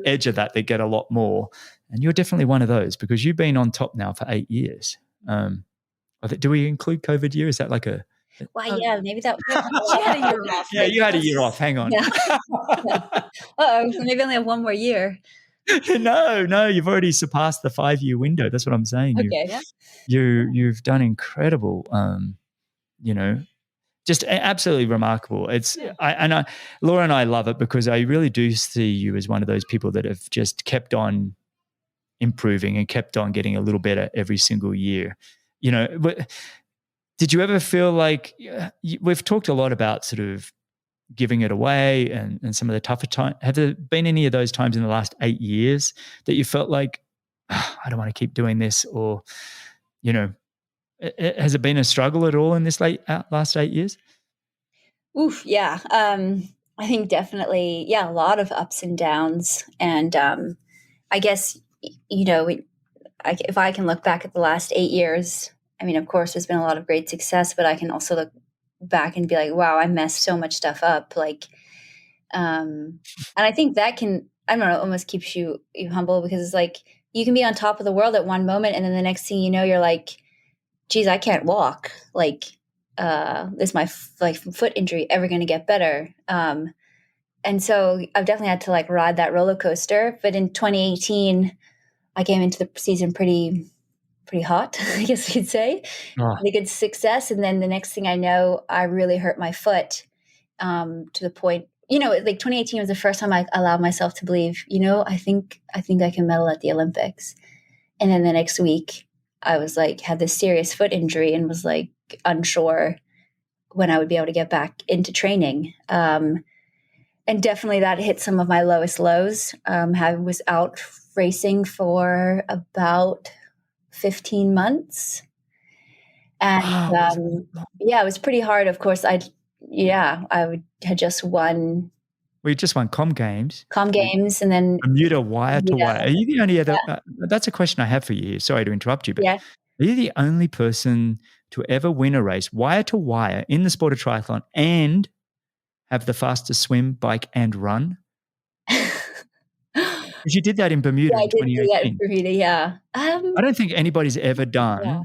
edge of that get a lot more, and you're definitely one of those because you've been on top now for 8 years. Do we include COVID year? Is that like a Well, yeah, maybe that. She had a year off. Yeah, you had a year off. Hang on. Yeah. Maybe I only have one more year. No, you've already surpassed the 5-year window. That's what I'm saying. Okay. You've done incredible. Just absolutely remarkable. Laura and I love it because I really do see you as one of those people that have just kept on improving and kept on getting a little better every single year. But did you ever feel like we've talked a lot about sort of giving it away and some of the tougher times? Have there been any of those times in the last 8 years that you felt like, I don't want to keep doing this, or, has it been a struggle at all in this last 8 years? Oof, yeah. I think definitely, a lot of ups and downs. And I guess, if I can look back at the last 8 years, I mean, of course, there's been a lot of great success, but I can also look back and be like, wow, I messed so much stuff up. And I think that can, I don't know, almost keeps you humble, because it's like you can be on top of the world at one moment, and then the next thing you know, you're like, geez, I can't walk. Is my foot injury ever going to get better? And so I've definitely had to ride that roller coaster. But in 2018, I came into the season pretty hot, I guess you'd say. Really good success. And then the next thing I know, I really hurt my foot to the point, 2018 was the first time I allowed myself to believe, I think I can medal at the Olympics. And then the next week I was had this serious foot injury and was unsure when I would be able to get back into training. And definitely that hit some of my lowest lows. I was out racing for about 15 months. And it was pretty hard. Of course, I had just won. We just won Com Games, and then Bermuda wire to wire. Are you the only other? That's a question I have for you. Sorry to interrupt you, but are you the only person to ever win a race wire to wire in the sport of triathlon and have the fastest swim, bike, and run? Because you did that in Bermuda in 2018. I did that in Bermuda, yeah. I don't think anybody's ever done.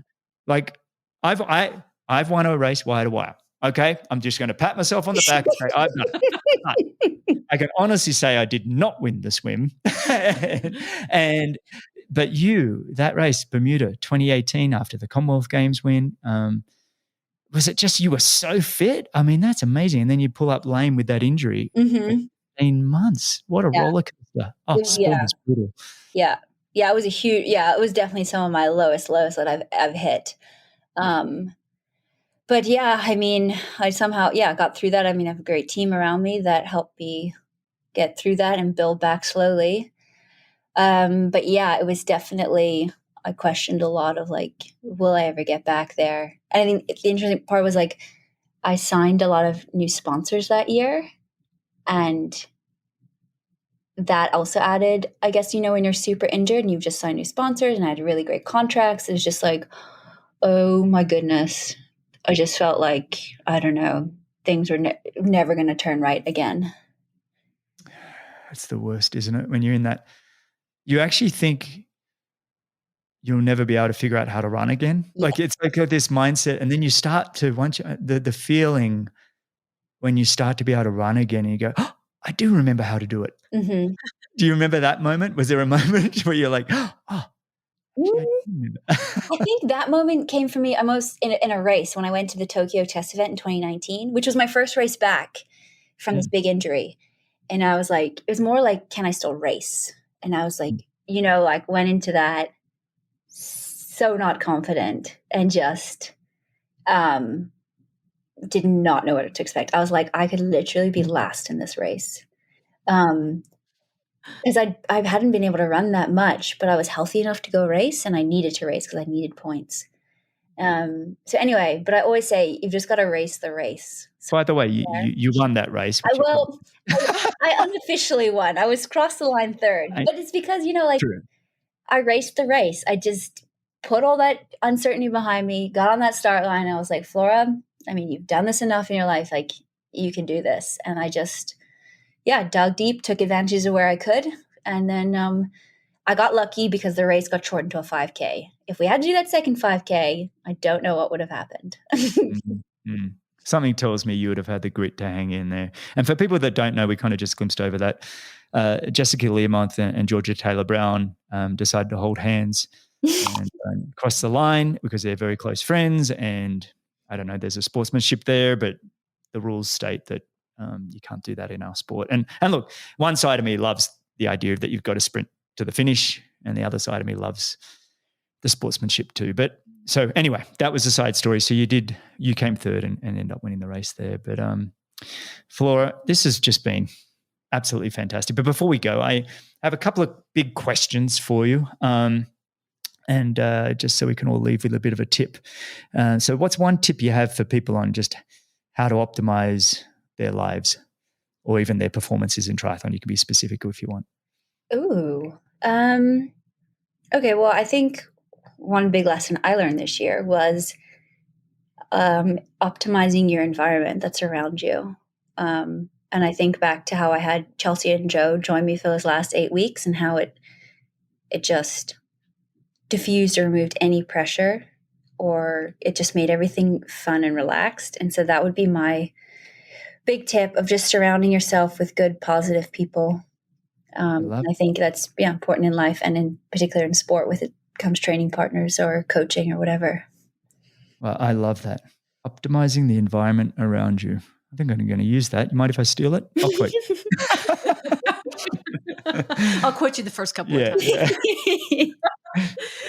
I've won a race wire to wire. Okay, I'm just going to pat myself on the back and say I've done it. I can honestly say I did not win the swim. But that race, Bermuda 2018, after the Commonwealth Games win, was it just you were so fit? I mean, that's amazing. And then you pull up lame with that injury. Mm-hmm. 15 months. What a roller coaster. Oh, sport is brutal. Yeah. Yeah, it was it was definitely some of my lowest lows that I've hit. But I mean, I somehow, got through that. I mean, I have a great team around me that helped me get through that and build back slowly. But it was definitely, I questioned a lot of will I ever get back there? And I think the interesting part was I signed a lot of new sponsors that year. And that also added, I guess, when you're super injured and you've just signed new sponsors and I had really great contracts, it was just oh my goodness. I just felt I don't know, things were never going to turn right again. It's the worst, isn't it? When you're in that, you actually think you'll never be able to figure out how to run again. Yeah. It's this mindset. And then you start to, the feeling when you start to be able to run again and you go, oh, I do remember how to do it. Mm-hmm. Do you remember that moment? Was there a moment where you're like, oh, I think that moment came for me almost in a race when I went to the Tokyo test event in 2019, which was my first race back from this big injury. And I was it was more can I still race? And I was went into that so not confident and just did not know what to expect. I was I could literally be last in this race. because I hadn't been able to run that much, but I was healthy enough to go race, and I needed to race because I needed points. So anyway, but I always say you've just got to race the race. So By the way, you won that race. I unofficially won. I was crossed the line third, but it's because, True. I raced the race. I just put all that uncertainty behind me, got on that start line. I was like, Flora, I mean, you've done this enough in your life. Like, you can do this. And I just, dug deep, took advantages of where I could. And then I got lucky because the race got shortened to a 5K. If we had to do that second 5K, I don't know what would have happened. Mm-hmm. Something tells me you would have had the grit to hang in there. And for people that don't know, we kind of just glimpsed over that. Jessica Learmonth and Georgia Taylor Brown decided to hold hands and cross the line because they're very close friends. And I don't know, there's a sportsmanship there, but the rules state that you can't do that in our sport. And look, one side of me loves the idea that you've got to sprint to the finish, and the other side of me loves the sportsmanship too. But so anyway, that was a side story. So you came third and ended up winning the race there. But Flora, this has just been absolutely fantastic. But before we go, I have a couple of big questions for you. And just so we can all leave with a bit of a tip. So what's one tip you have for people on just how to optimize their lives or even their performances in triathlon? You can be specific if you want. Ooh. Okay, well, I think one big lesson I learned this year was optimizing your environment that's around you. And I think back to how I had Chelsea and Joe join me for those last 8 weeks and how it just diffused or removed any pressure, or it just made everything fun and relaxed. And so that would be my big tip of just surrounding yourself with good, positive people. I think that's important in life, and in particular in sport, with it comes training partners or coaching or whatever. Well, I love that. Optimizing the environment around you. I think I'm going to use that. You mind if I steal it? I'll quit. I'll quote you the first couple of times.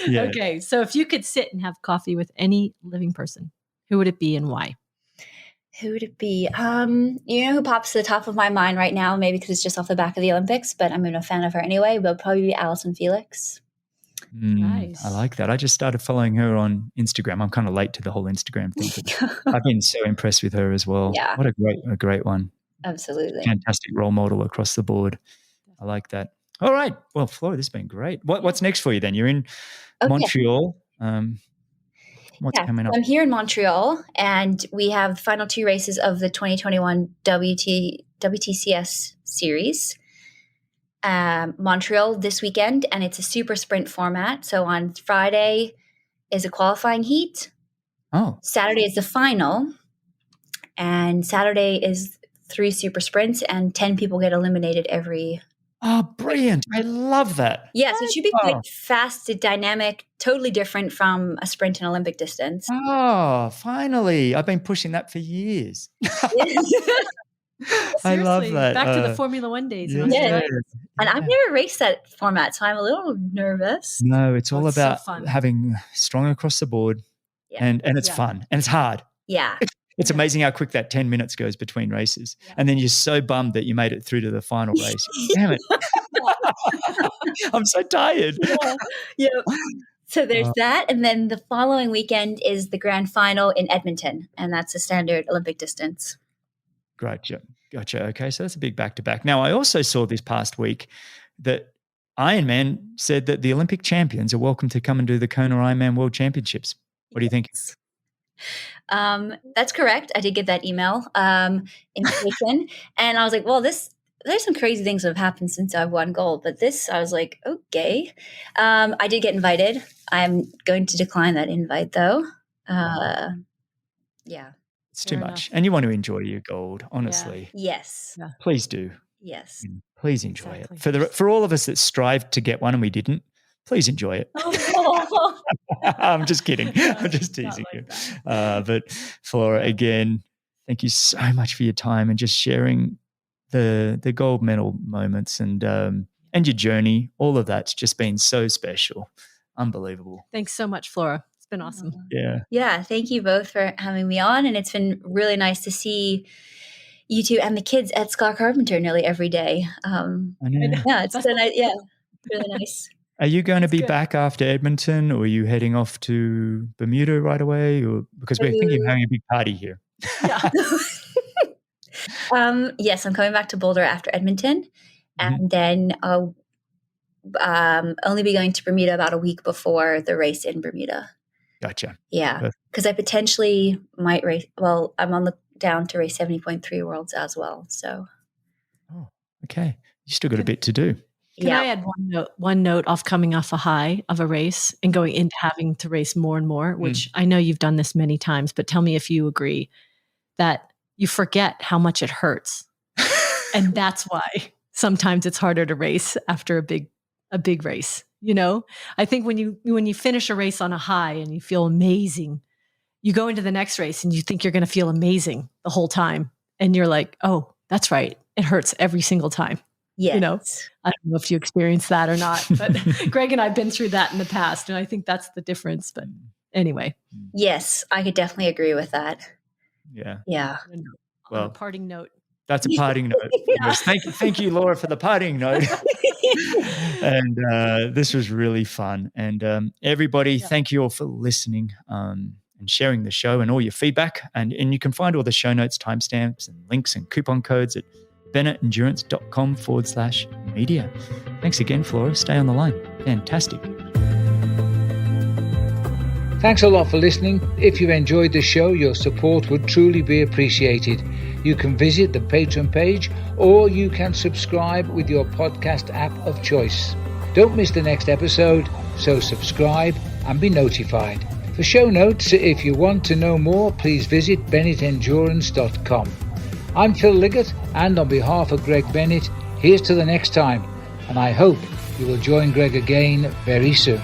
Yeah. Okay, so if you could sit and have coffee with any living person, who would it be and why? Who would it be? Who pops to the top of my mind right now, maybe because it's just off the back of the Olympics, but I'm a fan of her anyway, but probably be Alison Felix. Nice. I like that. I just started following her on Instagram. I'm kind of late to the whole Instagram thing, but I've been so impressed with her as well. Yeah. What a great one. Absolutely. Fantastic role model across the board. I like that. All right. Well, Flora, this has been great. What's next for you then? You're in Montreal. What's coming up? I'm here in Montreal, and we have the final 2 races of the 2021 WTCS series. Montreal this weekend, and it's a super sprint format. So on Friday is a qualifying heat. Oh. Saturday is the final, and Saturday is 3 super sprints, and 10 people get eliminated every. Oh, brilliant. I love that. Yeah, so it should be quite fast, dynamic, totally different from a sprint and Olympic distance. Oh, finally. I've been pushing that for years. I love that. Back to the Formula One days. And I've never raced that format, so I'm a little nervous. No, it's all about having strong across the board, and it's fun, and it's hard. Yeah. It's amazing how quick that 10 minutes goes between races. Yeah. And then you're so bummed that you made it through to the final race. Damn it. I'm so tired. Yeah. So there's that. And then the following weekend is the grand final in Edmonton. And that's a standard Olympic distance. Gotcha. Okay. So that's a big back-to-back. Now, I also saw this past week that Ironman said that the Olympic champions are welcome to come and do the Kona Ironman World Championships. What do you think? That's correct. I did get that email invitation, and I was like, well, there's some crazy things that have happened since I've won gold, but this, I was like, okay. I did get invited. I'm going to decline that invite though. Yeah. It's too much. And you want to enjoy your gold, honestly. Yeah. Yes. Yeah. Please do. Yes. Please enjoy it. For all of us that strived to get one and we didn't, please enjoy it. I'm just kidding. I'm just teasing you. But Flora, again, thank you so much for your time and just sharing the gold medal moments and your journey. All of that's just been so special. Unbelievable. Thanks so much, Flora. It's been awesome. Yeah. Yeah. Thank you both for having me on. And it's been really nice to see, You too, and the kids at Scott Carpenter nearly every day. I know. Yeah, it's been really nice. Are you going to be good. back after Edmonton, or are you heading off to Bermuda right away? Or because we're thinking of having a big party here. Yeah. Yes, I'm coming back to Boulder after Edmonton, and then I'll only be going to Bermuda about a week before the race in Bermuda. Gotcha. Yeah, because I potentially might race. Well, I'm on the down to race 70.3 Worlds as well. So, okay, you still got a bit to do. Can I add one note off coming off a high of a race and going into having to race more and more, which I know you've done this many times, but tell me if you agree that you forget how much it hurts. And that's why sometimes it's harder to race after a big race. You know, I think when you finish a race on a high and you feel amazing, you go into the next race and you think you're going to feel amazing the whole time. And you're like, oh, that's right. It hurts every single time. Yes. You know, I don't know if you experienced that or not, but Greg and I have been through that in the past. And I think that's the difference. But anyway. Yes, I could definitely agree with that. Yeah. Yeah. Well, on a parting note. That's a parting note. Yes, thank you, Laura, for the parting note. And this was really fun. And everybody, thank you all for listening and sharing the show and all your feedback. And you can find all the show notes, timestamps, and links and coupon codes at bennettendurance.com/media. Thanks again, Flora. Stay on the line. Fantastic. Thanks a lot for listening. If you enjoyed the show, your support would truly be appreciated. You can visit the Patreon page, or you can subscribe with your podcast app of choice. Don't miss the next episode, so subscribe and be notified. For show notes, if you want to know more, please visit bennettendurance.com. I'm Phil Liggett, and on behalf of Greg Bennett, here's to the next time, and I hope you will join Greg again very soon.